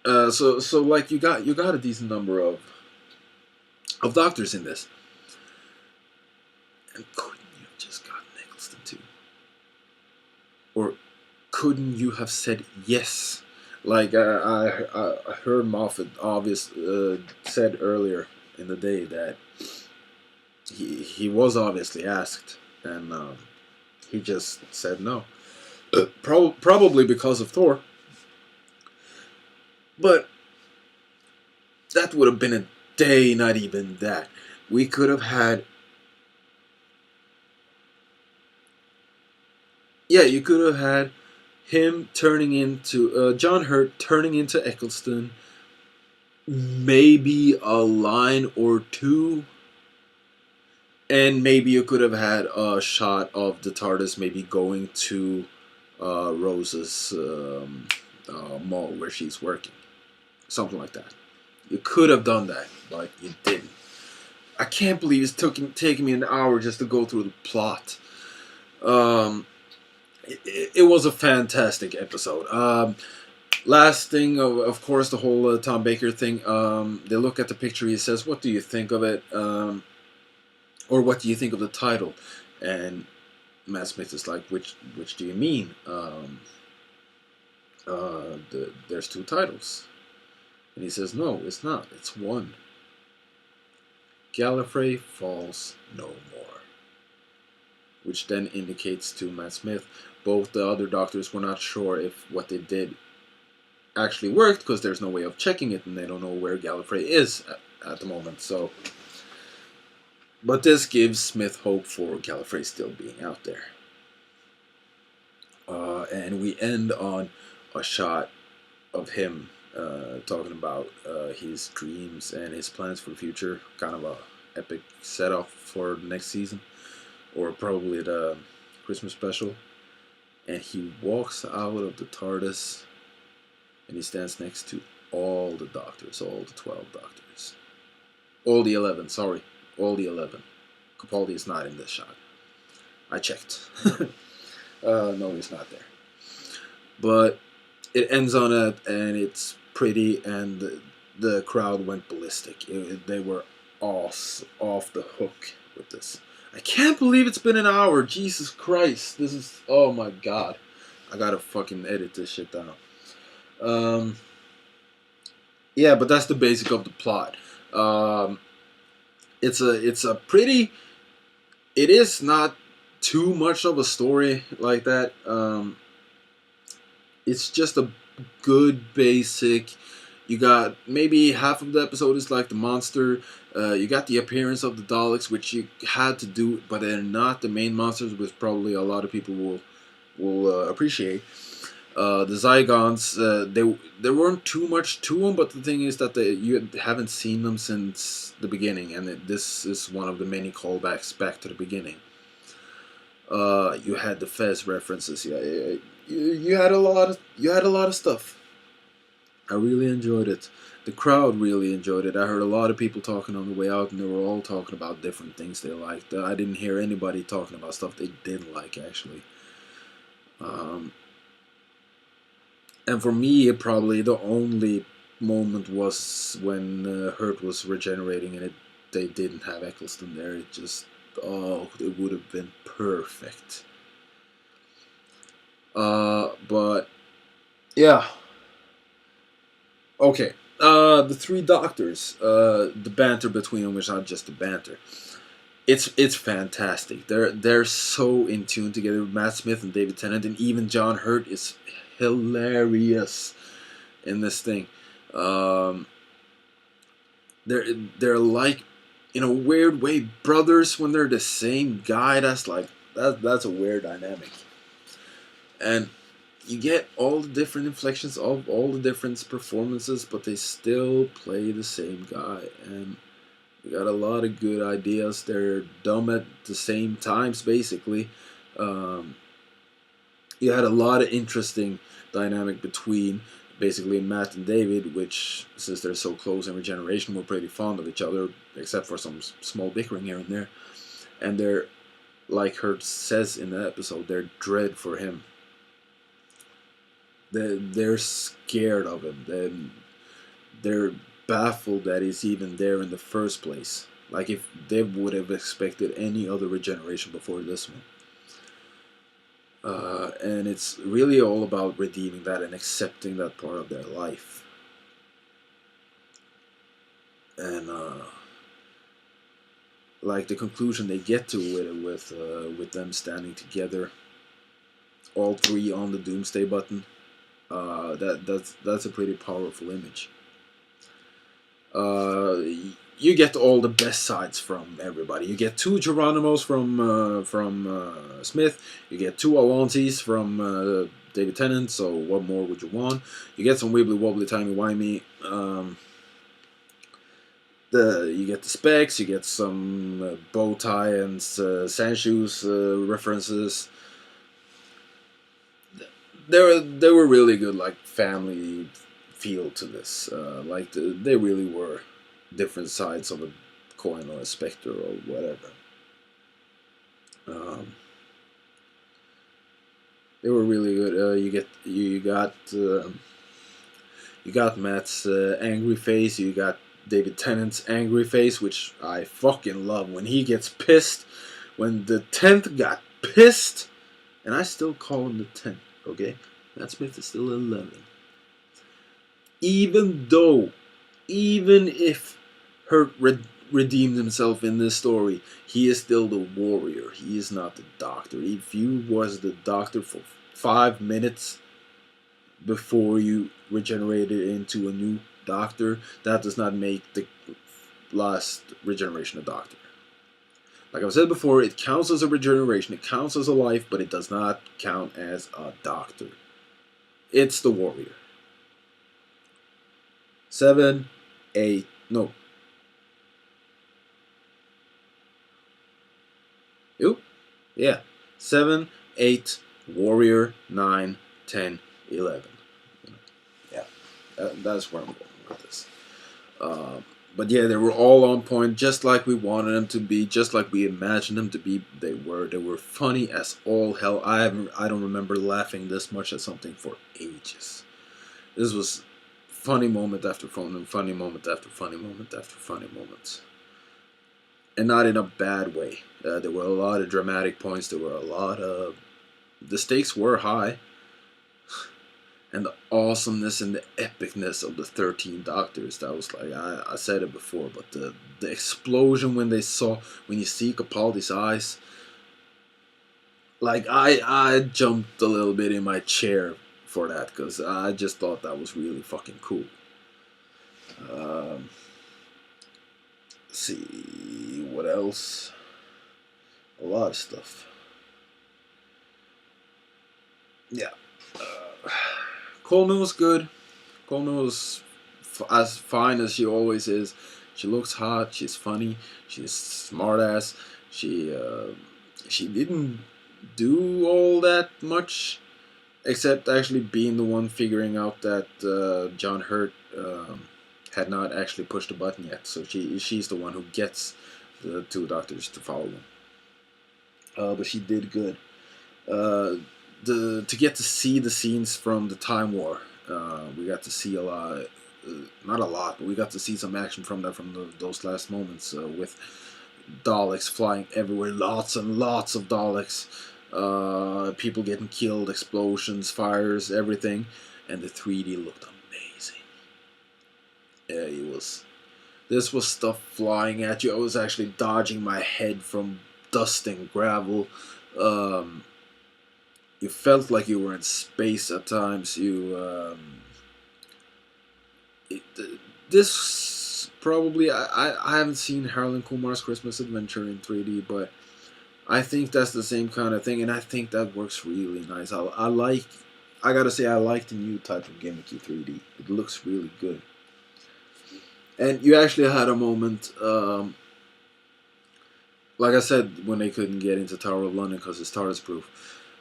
so like you got a decent number of doctors in this. And couldn't you have just gotten Eccleston too? Or couldn't you have said yes? Like I heard Moffat said earlier in the day that he was obviously asked, and he just said no. Probably because of Thor. But that would have been a day, not even that. We could have had... Yeah, you could have had him turning into... John Hurt turning into Eccleston. Maybe a line or two. And maybe you could have had a shot of the TARDIS maybe going to Rose's mall where she's working. Something like that. You could have done that, but you didn't. I can't believe it's taking me an hour just to go through the plot. It was a fantastic episode. Last thing, of course, the whole Tom Baker thing. They look at the picture. He says, "What do you think of it?" Or what do you think of the title? And Matt Smith is like, which do you mean? There's two titles. And he says, no, it's not. It's one. Gallifrey falls no more. Which then indicates to Matt Smith, both the other doctors were not sure if what they did actually worked, because there's no way of checking it, and they don't know where Gallifrey is at the moment. So, but this gives Smith hope for Gallifrey still being out there. And we end on a shot of him talking about his dreams and his plans for the future. Kind of a epic setup for the next season, or probably the Christmas special. And he walks out of the TARDIS, and he stands next to all the doctors, all the 12 doctors. All the 11, sorry. All the 11. Capaldi is not in this shot. I checked. No, he's not there. But it ends on it, and it's pretty, and the crowd went ballistic. They were off the hook with this. I can't believe it's been an hour. Jesus Christ. This is... Oh my god. I gotta fucking edit this shit down. Yeah, but that's the basic of the plot. It's a pretty... It is not too much of a story like that. It's just a good basic... You got maybe half of the episode is like the monster. You got the appearance of the Daleks, which you had to do, but they're not the main monsters, which probably a lot of people will appreciate. The Zygons, there weren't too much to them, but the thing is that you haven't seen them since the beginning, and this is one of the many callbacks back to the beginning. You had the Fez references. You had a lot of stuff. I really enjoyed it. The crowd really enjoyed it. I heard a lot of people talking on the way out, and they were all talking about different things they liked. I didn't hear anybody talking about stuff they didn't like, actually. And for me, probably the only moment was when Hurt was regenerating, and they didn't have Eccleston there. It just... Oh, it would have been perfect. But... Yeah. Okay, the three doctors, the banter between them is not just the banter. It's fantastic. They're so in tune together. Matt Smith and David Tennant, and even John Hurt is hilarious in this thing. Um, they're like, in a weird way, brothers when they're the same guy. That's a weird dynamic. And you get all the different inflections of all the different performances, but they still play the same guy. And you got a lot of good ideas. They're dumb at the same times, basically. Um, you had a lot of interesting dynamic between basically Matt and David, which, since they're so close in regeneration, were pretty fond of each other, except for some small bickering here and there. And they're, like Hurt says in the episode, they're dread for him. They're scared of him. They're baffled that he's even there in the first place. Like if they would have expected any other regeneration before this one. And it's really all about redeeming that and accepting that part of their life. And like the conclusion they get to with them standing together, all three on the Doomsday button. That's a pretty powerful image. You get all the best sides from everybody. You get two Geronimos from Smith. You get two Alonsis from David Tennant. So what more would you want? You get some wibbly wobbly timey wimey. You get the specs. You get some bow tie and sandshoes references. They were really good, like family feel to this. They really were different sides of a coin or a specter or whatever. They were really good. You got Matt's angry face. You got David Tennant's angry face, which I fucking love when he gets pissed. When the 10th got pissed, and I still call him the 10th. Okay, Matt Smith is still 11. Even if Hurt redeemed himself in this story, he is still the warrior. He is not the doctor. If you was the doctor for 5 minutes before you regenerated into a new doctor, that does not make the last regeneration a doctor. Like I said before, it counts as a regeneration, it counts as a life, but it does not count as a doctor. It's the warrior. 7, 8, no. Oop. Yeah. 7, 8, warrior, 9, 10, 11. Yeah. That's where I'm going with this. But yeah, they were all on point, just like we wanted them to be, just like we imagined them to be. They were funny as all hell. I don't remember laughing this much at something for ages. This was funny moment after funny moment after funny moment after funny moments, and not in a bad way. There were a lot of dramatic points. There were a lot of the stakes were high. And the awesomeness and the epicness of the 13 Doctors. That was like, I said it before, but the explosion when you see Capaldi's eyes. Like, I jumped a little bit in my chair for that, because I just thought that was really fucking cool. Let's see, what else? A lot of stuff. Yeah. Coleman was good. Coleman was as fine as she always is. She looks hot. She's funny. She's smart ass. She didn't do all that much, except actually being the one figuring out that John Hurt had not actually pushed the button yet. So she's the one who gets the two doctors to follow them. But she did good. To get to see the scenes from the Time War, we got to see a lot, not a lot, but we got to see some action from those last moments with Daleks flying everywhere, lots and lots of Daleks, people getting killed, explosions, fires, everything, and the 3D looked amazing. Yeah, this was stuff flying at you. I was actually dodging my head from dust and gravel. You felt like you were in space at times. It, this probably I haven't seen Harold and Kumar's Christmas Adventure in 3D, but I think that's the same kind of thing, and I think that works really nice. I like. I gotta say, I like the new type of gimmicky 3D. It looks really good. And you actually had a moment, like I said, when they couldn't get into Tower of London because it's TARDIS proof.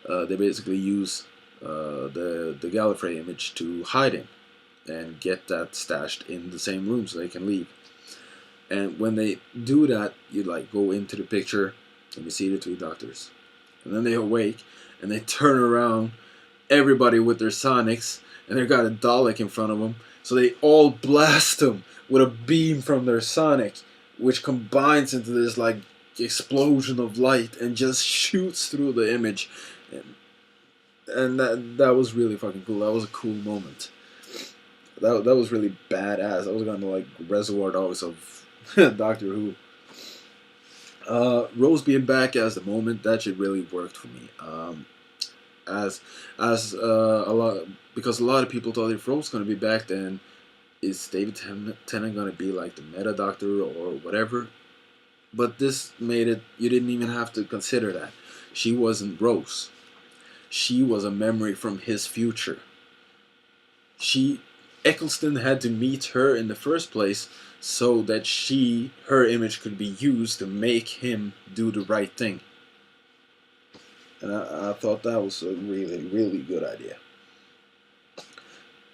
They basically use the Gallifrey image to hide in and get that stashed in the same room so they can leave. And when they do that, you like go into the picture and you see the three doctors, and then they awake and they turn around, everybody with their sonics, and they got a Dalek in front of them, so they all blast them with a beam from their sonic, which combines into this like explosion of light and just shoots through the image, and that was really fucking cool. That was a cool moment. That was really badass. I was gonna like Reservoir Dogs of Doctor Who. Rose being back as the moment, that shit really worked for me. As a lot, because a lot of people thought if Rose was gonna be back, then is David Tennant gonna be like the meta doctor or whatever? But this made it. You didn't even have to consider that. She wasn't Rose. She was a memory from his future. Eccleston had to meet her in the first place so that her image could be used to make him do the right thing. And I thought that was a really, really good idea.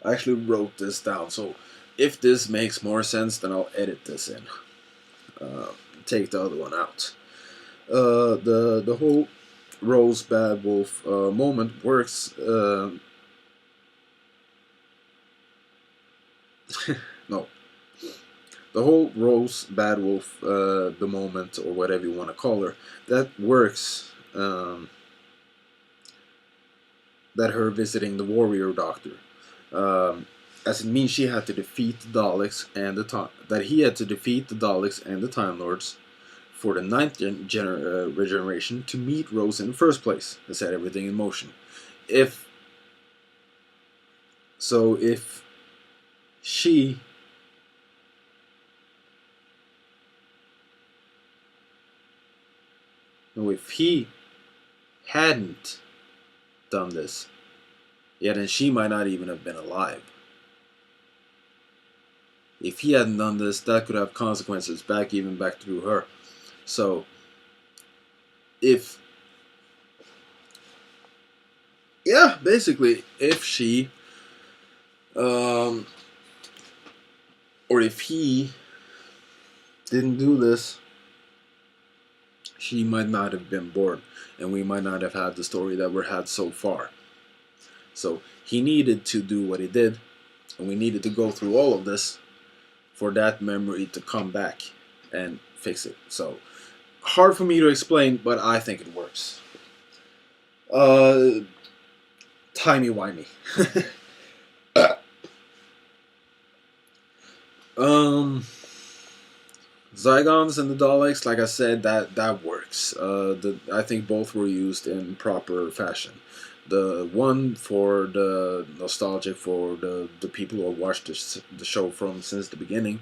I actually wrote this down, so if this makes more sense, then I'll edit this in. Take the other one out. The whole Rose Bad Wolf moment works. No, the whole Rose Bad Wolf the moment, or whatever you want to call her, that works. That her visiting the Warrior Doctor, as it means she had to defeat the Daleks and he had to defeat the Daleks and the Time Lords for the ninth regeneration to meet Rose in the first place and set everything in motion. If she if he hadn't done this, yeah, then she might not even have been alive. If he hadn't done this, that could have consequences back through her. So, basically, if she, or if he didn't do this, she might not have been born, and we might not have had the story that we've had so far. So he needed to do what he did, and we needed to go through all of this for that memory to come back and fix it. So hard for me to explain, but I think it works. Timey-wimey. Zygons and the Daleks, like I said, that works. I think both were used in proper fashion. The one for the nostalgic, for the people who have watched the show from since the beginning,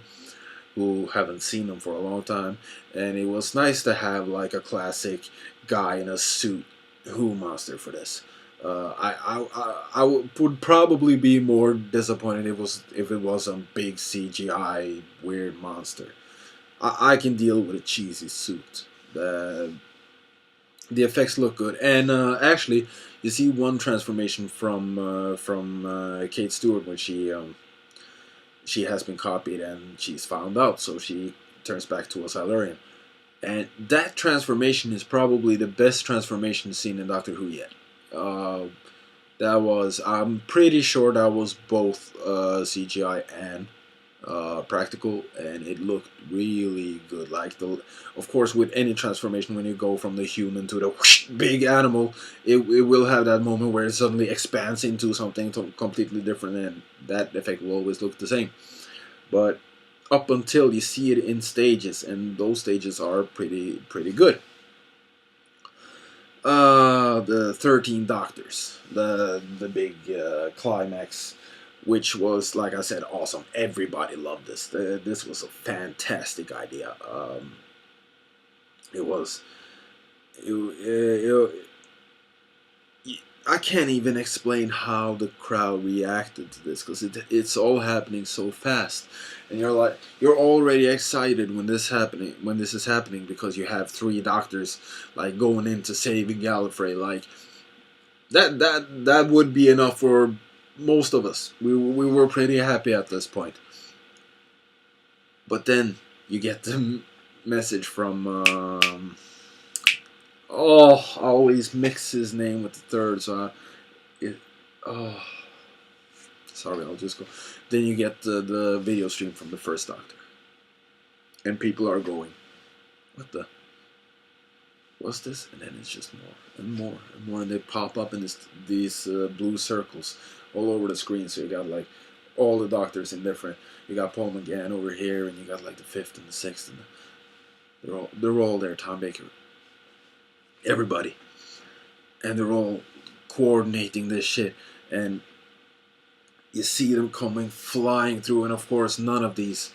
who haven't seen them for a long time, and it was nice to have like a classic guy in a suit Who monster for this. I would probably be more disappointed if it was a big CGI weird monster. I can deal with a cheesy suit. The effects look good, and actually, you see one transformation from Kate Stewart when she has been copied and she's found out, so she turns back to a Silurian, and that transformation is probably the best transformation seen in Doctor Who yet. I'm pretty sure that was both CGI and practical, and it looked really good. Of course, with any transformation, when you go from the human to the whoosh, big animal, it will have that moment where it suddenly expands into something completely different, and that effect will always look the same. But up until you see it in stages, and those stages are pretty good. about the 13 Doctors, the big climax, which was, like I said, awesome. Everybody loved this. This was a fantastic idea. It was. I can't even explain how the crowd reacted to this, because it's all happening so fast, and you're already excited when this is happening, because you have 3 doctors like going into saving Gallifrey. Like that would be enough for most of us. We were pretty happy at this point. But then you get the message from I always mix his name with the third, so sorry, I'll just go. Then you get the video stream from the first Doctor, and people are going, "What the? What's this?" And then it's just more and more and more, and they pop up in these blue circles all over the screen. So you got like all the Doctors in different. You got Paul McGann over here, and you got like the 5th and the 6th, and they're all there. Tom Baker, everybody, and they're all coordinating this shit, and you see them coming flying through, and of course none of these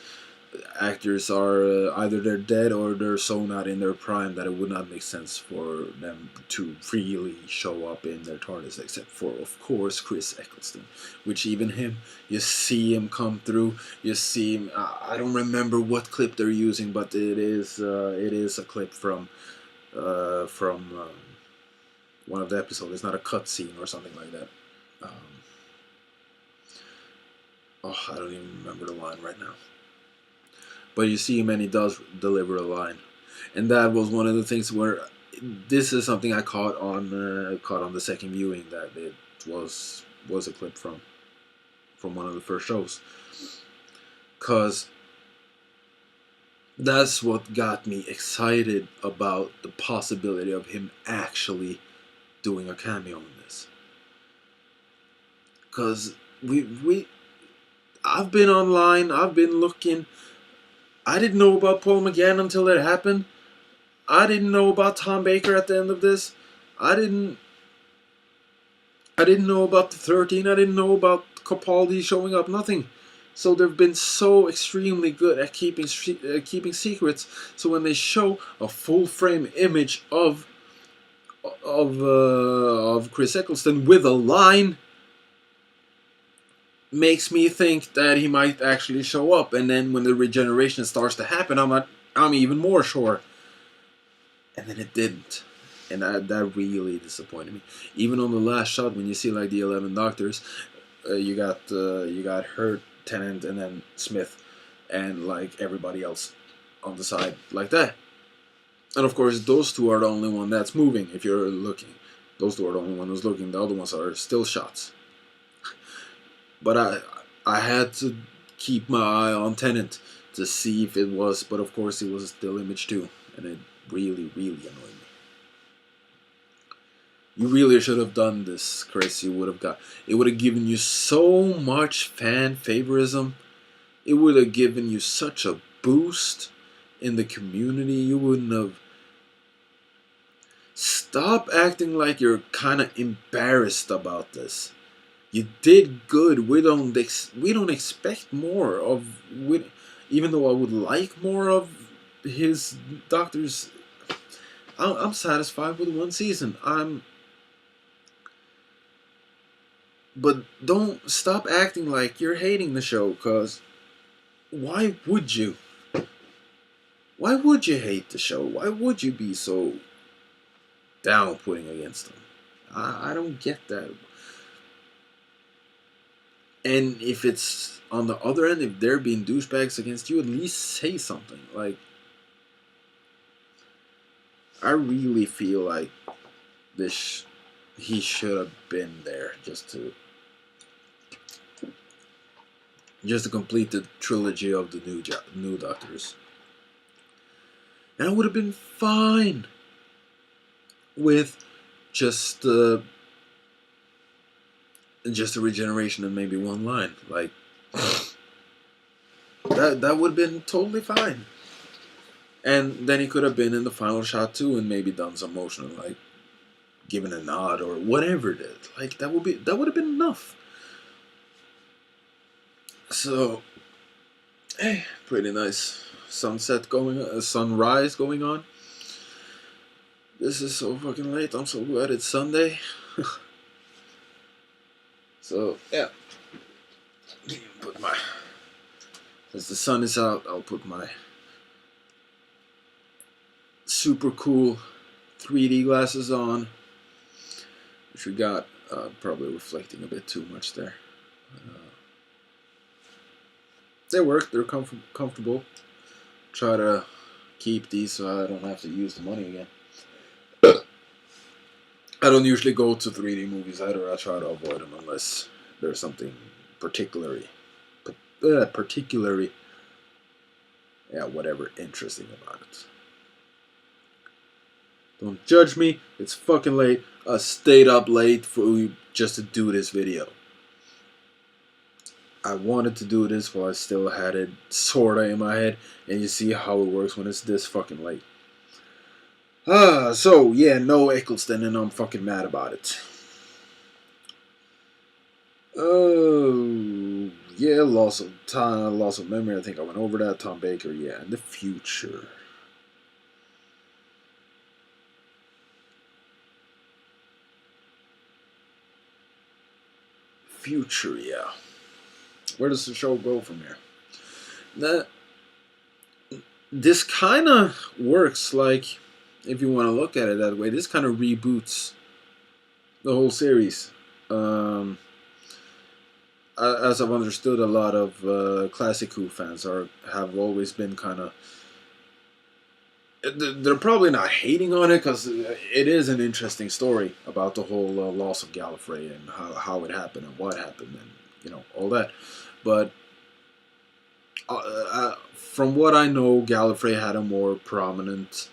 actors are either they're dead or they're so not in their prime that it would not make sense for them to really show up in their TARDIS, except for, of course, Chris Eccleston, which even him, you see him come through, you see him, I don't remember what clip they're using, but it is a clip from one of the episodes. It's not a cut scene or something like that. I don't even remember the line right now. But you see him and he does deliver a line, and that was one of the things where this is something I caught on the second viewing, that it was a clip from one of the first shows, cause that's what got me excited about the possibility of him actually doing a cameo in this. Cause I've been online, I've been looking. I didn't know about Paul McGann until it happened. I didn't know about Tom Baker at the end of this. I didn't know about the 13. I didn't know about Capaldi showing up. Nothing. So they've been so extremely good at keeping secrets. So when they show a full frame image of Chris Eccleston with a line, makes me think that he might actually show up. And then when the regeneration starts to happen, I'm even more sure. And then it didn't, and that really disappointed me. Even on the last shot, when you see like the 11 Doctors, you got Hurt, Tennant, and then Smith, and like everybody else on the side like that. And of course, those 2 are the only one that's moving. If you're looking, those 2 are the only one who's looking. The other ones are still shots. But I had to keep my eye on Tennant to see if it was, but of course it was still image 2, and it really, really annoyed me. You really should have done this, Chris. It would have given you so much fan favorism. It would have given you such a boost in the community. You wouldn't have. Stop acting like you're kind of embarrassed about this. You did good. We don't expect more of. Even though I would like more of his Doctors, I'm satisfied with 1 season. But don't stop acting like you're hating the show, cause why would you? Why would you hate the show? Why would you be so down-putting against them? I don't get that. And if it's on the other end, if they're being douchebags against you, at least say something. Like, I really feel like he should have been there just to complete the trilogy of the new Doctors. And I would have been fine with just a regeneration and maybe 1 line. Like, that would have been totally fine. And then he could have been in the final shot too, and maybe done some motion, like given a nod or whatever it is. Like that would have been enough. So, hey, pretty nice sunset going on, sunrise going on. This is so fucking late. I'm so glad it's Sunday. So yeah, put my, as the sun is out, I'll put my super cool 3D glasses on, which we got probably reflecting a bit too much there. They work. They're comfortable. Try to keep these so I don't have to use the money again. I don't usually go to 3D movies either. I try to avoid them unless there's something particularly, whatever, interesting about it. Don't judge me. It's fucking late. I stayed up late just to do this video. I wanted to do this while I still had it sorta in my head, and you see how it works when it's this fucking late. So yeah, no Eccleston, and I'm fucking mad about it. Oh, yeah, loss of time, loss of memory. I think I went over that. Tom Baker, yeah, in the future. Future, yeah. Where does the show go from here? This kind of works like, if you want to look at it that way, this kind of reboots the whole series. As I've understood, a lot of classic Who fans have always been kind of. They're probably not hating on it because it is an interesting story about the whole loss of Gallifrey and how it happened and what happened and all that. But from what I know, Gallifrey had a more prominent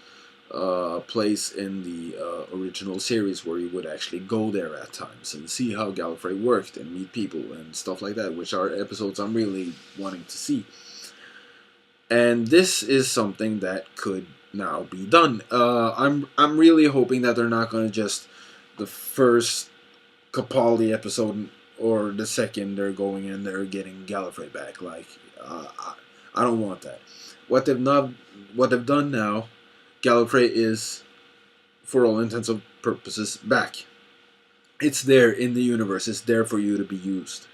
place in the original series where you would actually go there at times and see how Gallifrey worked and meet people and stuff like that, which are episodes I'm really wanting to see. And this is something that could now be done. I'm really hoping that they're not going to just the first Capaldi episode or the second they're going in they're getting Gallifrey back. Like I don't want that. What they've done now, Gallifrey is, for all intents and purposes, back. It's there in the universe. It's there for you to be used.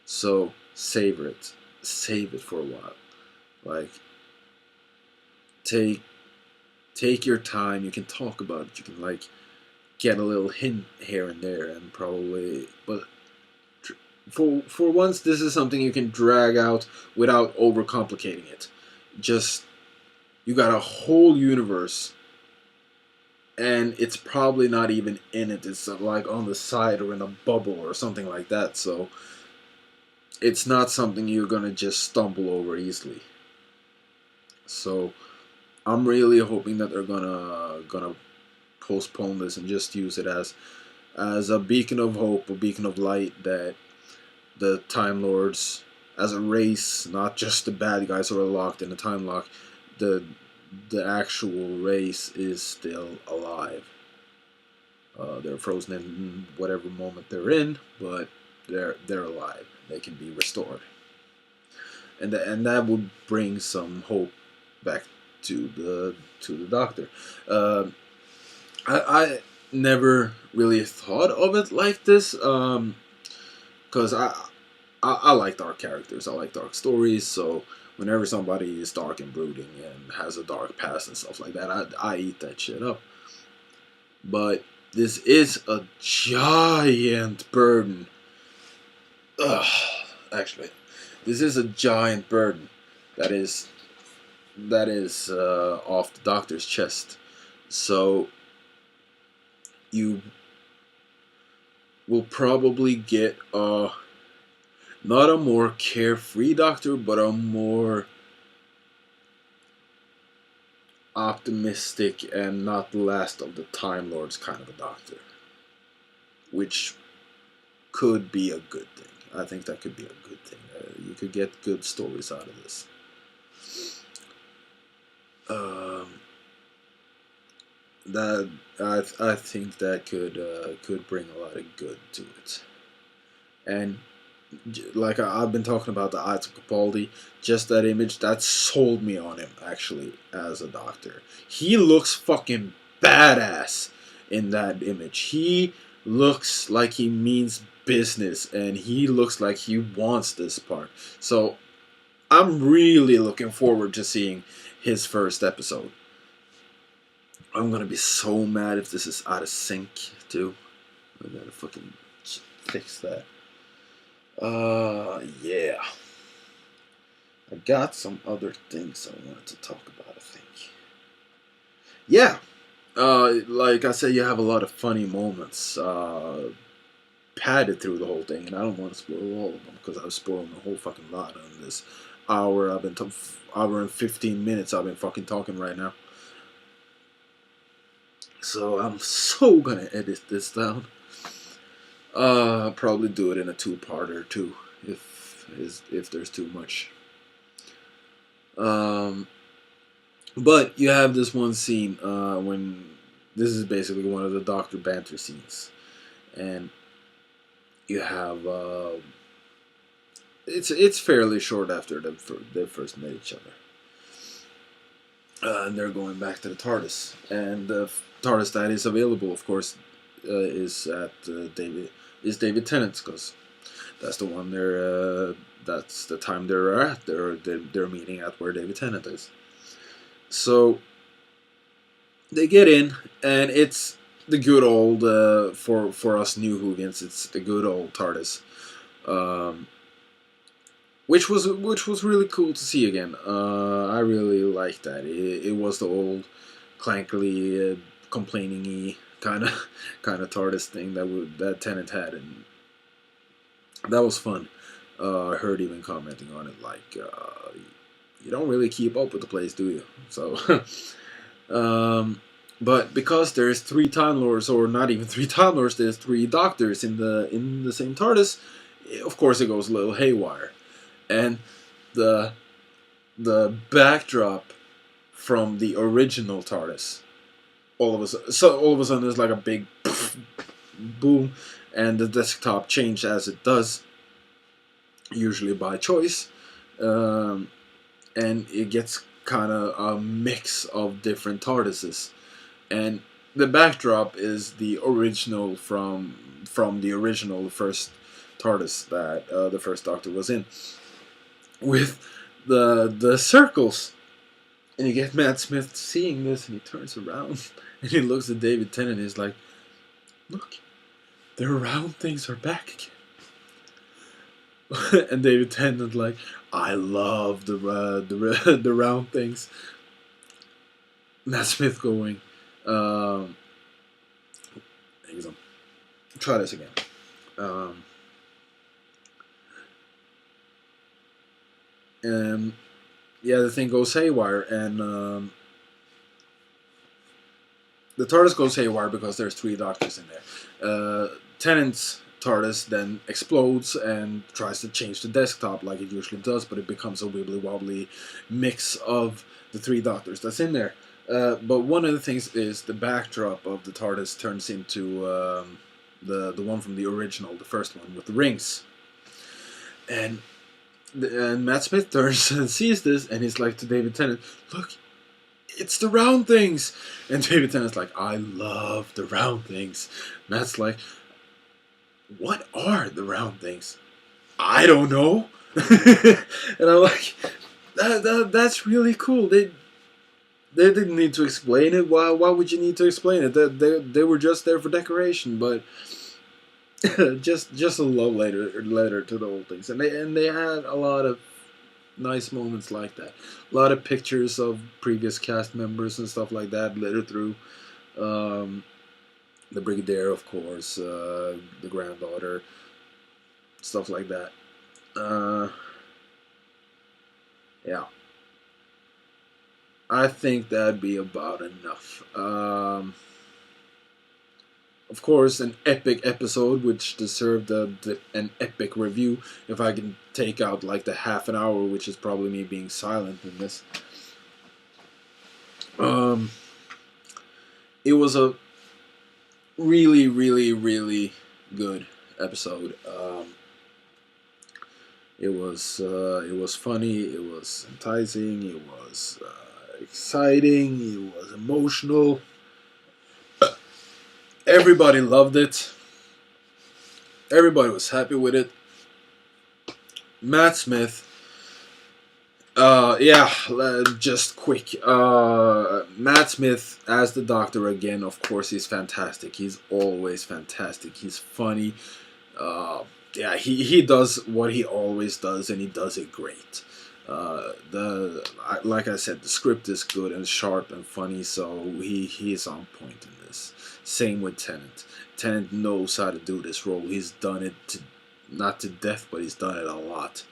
So savor it. Save it for a while. Like take your time. You can talk about it. You can like get a little hint here and there, and probably. But for once, this is something you can drag out without overcomplicating it. Just you got a whole universe, and it's probably not even in it. It's like on the side or in a bubble or something like that. So it's not something you're gonna just stumble over easily. So I'm really hoping that they're gonna postpone this and just use it as a beacon of hope, a beacon of light that the Time Lords, as a race, not just the bad guys who are locked in a time lock, the actual race is still alive. They're frozen in whatever moment they're in, but they're alive. They can be restored, and that would bring some hope back to the Doctor. I never really thought of it like this, because I like dark characters. I like dark stories. So whenever somebody is dark and brooding and has a dark past and stuff like that, I eat that shit up. But this is a giant burden. Actually, this is a giant burden that is off the Doctor's chest. So you will probably get not a more carefree Doctor, but a more optimistic and not the last of the Time Lords kind of a Doctor, which could be a good thing. I think that could be a good thing. You could get good stories out of this. that I think that could bring a lot of good to it. And like I've been talking about the eyes of Capaldi, just that image that sold me on him actually as a doctor. He looks fucking badass in that image. He looks like he means business, and he looks like he wants this part. So I'm really looking forward to seeing his first episode. I'm gonna be so mad if this is out of sync too. I gotta fucking fix that. Yeah. I got some other things I wanted to talk about, I think. Yeah. Like I said, you have a lot of funny moments padded through the whole thing, and I don't want to spoil all of them because I've spoiled a whole fucking lot on this hour. Hour and 15 minutes I've been fucking talking right now. So I'm so gonna edit this down. Probably do it in a two-parter too, if there's too much. But you have this one scene when this is basically one of the Doctor banter scenes, and you have it's fairly short after they first met each other, and they're going back to the TARDIS, and the TARDIS that is available, of course, is at David Tennant's, because that's the one that's the time they're at. They're meeting at where David Tennant is. So they get in, and it's the good old for us new hooligans. It's the good old TARDIS, which was really cool to see again. I really liked that. It was the old clankly, complaining-y kind of TARDIS thing that Tennant had, and that was fun. I heard even commenting on it like, you don't really keep up with the place, do you? So, but because there's three Time Lords, or not even three Time Lords, there's three Doctors in the same TARDIS. Of course, it goes a little haywire, and the backdrop from the original TARDIS, all of a sudden there's like a big boom, and the desktop changed as it does, usually by choice, and it gets kind of a mix of different TARDISes, and the backdrop is the original from the original first TARDIS that the first Doctor was in, with the circles, and you get Matt Smith seeing this, and he turns around and he looks at David Tennant, and he's like, "Look, the round things are back again." And David Tennant like, "I love the round things." Matt Smith going, try this again. And yeah, the thing goes haywire, and the TARDIS goes haywire because there's three Doctors in there. Tennant's TARDIS then explodes and tries to change the desktop like it usually does, but it becomes a wibbly wobbly mix of the three Doctors that's in there. But one of the things is the backdrop of the TARDIS turns into the one from the original, the first one with the rings. And Matt Smith turns and sees this, and he's like to David Tennant, "Look, it's the round things." And David Tennant's like, "I love the round things." Matt's like, "What are the round things?" "I don't know." And I'm like, that's really cool. They didn't need to explain it. Why would you need to explain it? They were just there for decoration, but just a love letter to the old things. And they had a lot of nice moments like that. A lot of pictures of previous cast members and stuff like that littered through. The Brigadier, of course, the granddaughter, stuff like that. Yeah. I think that'd be about enough. Of course, an epic episode which deserved an epic review. If I can take out like the half an hour, which is probably me being silent in this. it was a really, really, really good episode. It was funny. It was enticing. It was exciting. It was emotional. Everybody loved it. Everybody was happy with it. Matt Smith. Just quick. Matt Smith as the Doctor again. Of course, he's fantastic. He's always fantastic. He's funny. He does what he always does, and he does it great. Like I said, the script is good and sharp and funny, so he is on point in this. Same with Tennant. Tennant knows how to do this role. He's done it not to death, but he's done it a lot.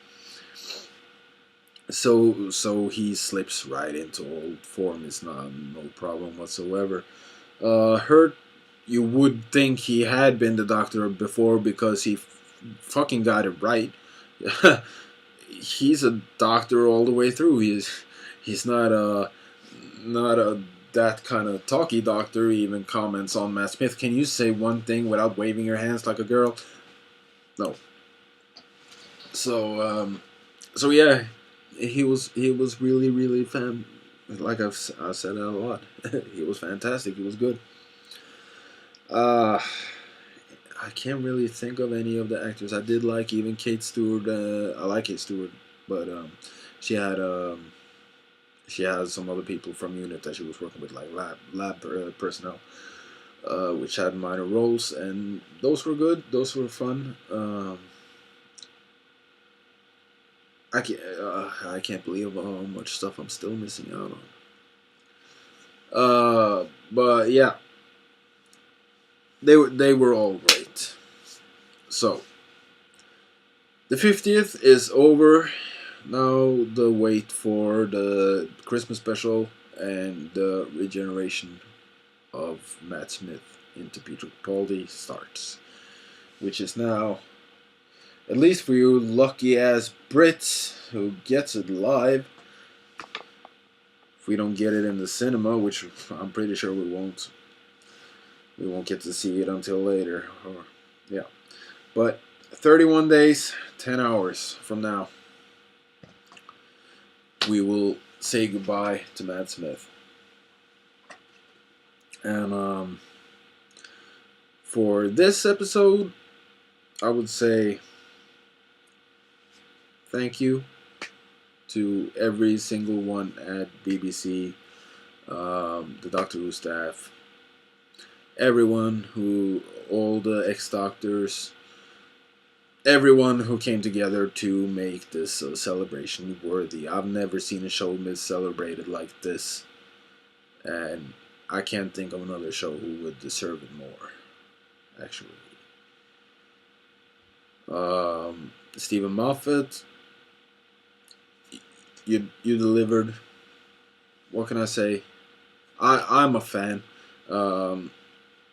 So he slips right into old form. It's not no problem whatsoever. Hurt, you would think he had been the Doctor before because he fucking got it right. He's a Doctor all the way through. He's not a that kind of talky Doctor. He even comments on Matt Smith. Can you say one thing without waving your hands like a girl? No. So yeah, he was really, really fan. Like I said that a lot. He was fantastic. He was good. I can't really think of any of the actors. I did like even Kate Stewart. I like Kate Stewart, but she had she had some other people from unit that she was working with, like lab personnel, which had minor roles, and those were good. Those were fun. I can't believe how much stuff I'm still missing out on. But yeah, they were all great. So the 50th is over. Now the wait for the Christmas special and the regeneration of Matt Smith into Peter Capaldi starts, which is now, at least for you lucky ass Brits who gets it live. If we don't get it in the cinema, which I'm pretty sure we won't get to see it until later. Yeah. But 31 days, 10 hours from now, we will say goodbye to Matt Smith. And for this episode, I would say thank you to every single one at BBC, the Doctor Who staff, everyone all the ex-doctors, everyone who came together to make this celebration worthy. I've never seen a show celebrated like this, and I can't think of another show who would deserve it more, actually. Steven Moffat, you delivered. What can I say? I'm a fan.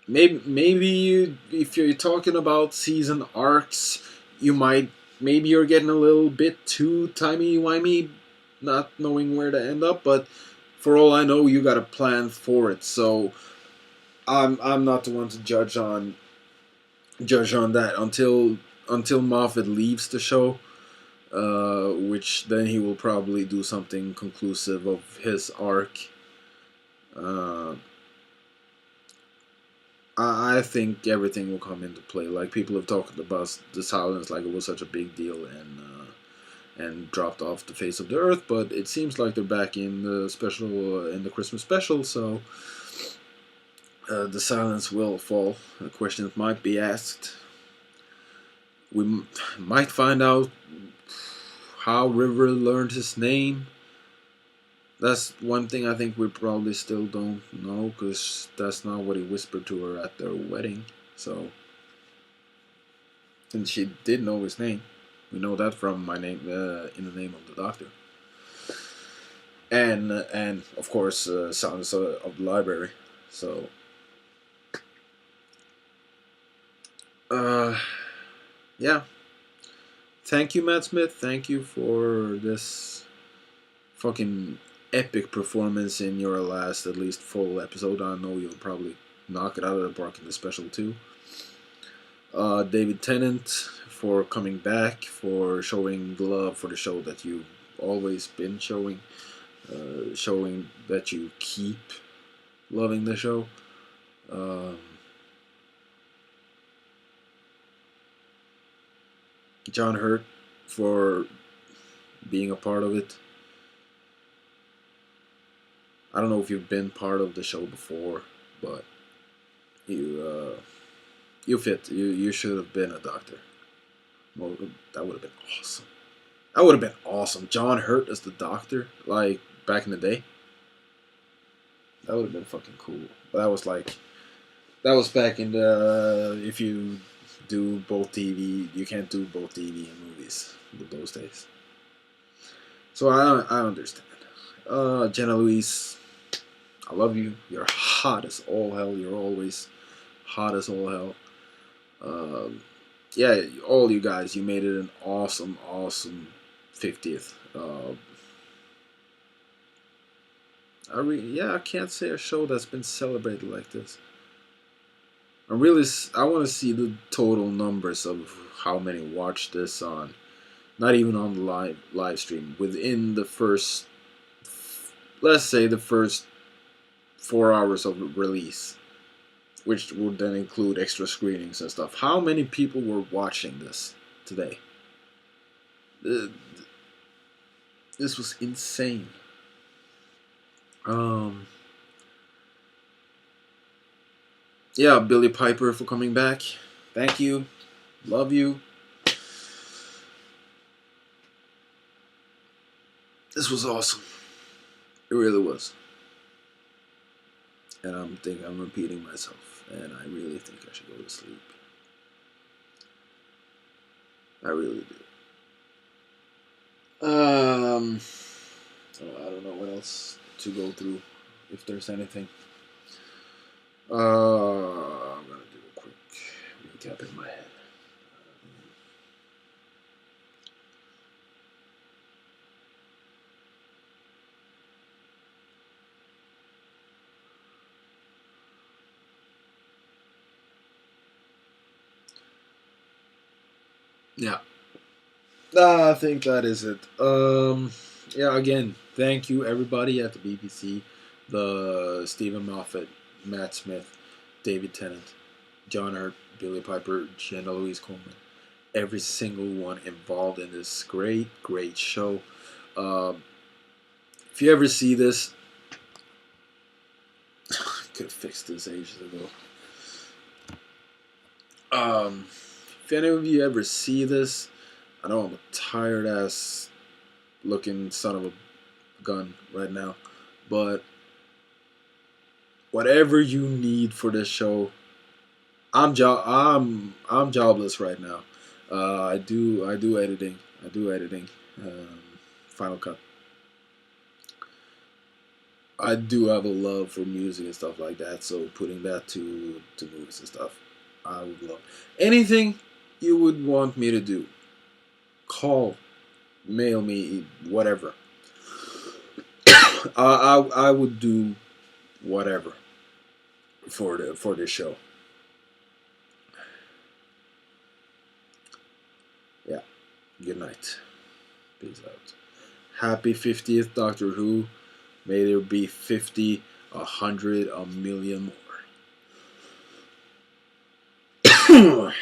Maybe you, if you're talking about season arcs, maybe you're getting a little bit too timey-wimey, not knowing where to end up. But for all I know, you got a plan for it. So I'm not the one to judge on that until Moffat leaves the show. Which then he will probably do something conclusive of his arc. I think everything will come into play. Like, people have talked about the silence like it was such a big deal and dropped off the face of the earth, but it seems like they're back in the special in the Christmas special, so the silence will fall. Questions might be asked. We might find out how River learned his name. That's one thing I think we probably still don't know, because that's not what he whispered to her at their wedding. So, and she did know his name. We know that from My Name in the Name of the Doctor. And of course, Sounds of the Library. So, yeah. Thank you, Matt Smith. Thank you for this fucking epic performance in your last, at least, full episode. I know you'll probably knock it out of the park in the special too. David Tennant for coming back, for showing the love for the show that you've always been showing, showing that you keep loving the show. John Hurt for being a part of it. I don't know if you've been part of the show before, but you fit. You should have been a doctor. Well, that would have been awesome. That would have been awesome. John Hurt as the doctor, like back in the day. That would have been fucking cool. But that was back in the, if you do both TV, you can't do both TV and movies with those days. So I understand. Jenna Louise, I love you. You're hot as all hell. You're always hot as all hell. Yeah, all you guys, you made it an awesome, awesome 50th. I can't say a show that's been celebrated like this. I want to see the total numbers of how many watched this on, not even on the live stream, within the first, let's say the first 4 hours of release, which would then include extra screenings and stuff. How many people were watching this today? This was insane. Yeah, Billy Piper for coming back. Thank you. Love you. This was awesome. It really was. And I'm repeating myself. And I really think I should go to sleep. I really do. I don't know what else to go through, if there's anything. I'm gonna do a quick recap in my head. Yeah. I think that is it. Yeah, again, thank you everybody at the BBC, the Steven Moffat, Matt Smith, David Tennant, John Hurt, Billy Piper, Jenna Louise Coleman, every single one involved in this great, great show. If you ever see this, I could have fixed this ages ago. If any of you ever see this, I know I'm a tired ass looking son of a gun right now, but whatever you need for this show, I'm jobless right now. I do editing. Final Cut. I do have a love for music and stuff like that, so putting that to movies and stuff, I would love anything you would want me to do. Call, mail me, whatever. I would do whatever for this show. Yeah. Good night. Peace out. Happy 50th, Doctor Who. May there be 50, 100, a million more.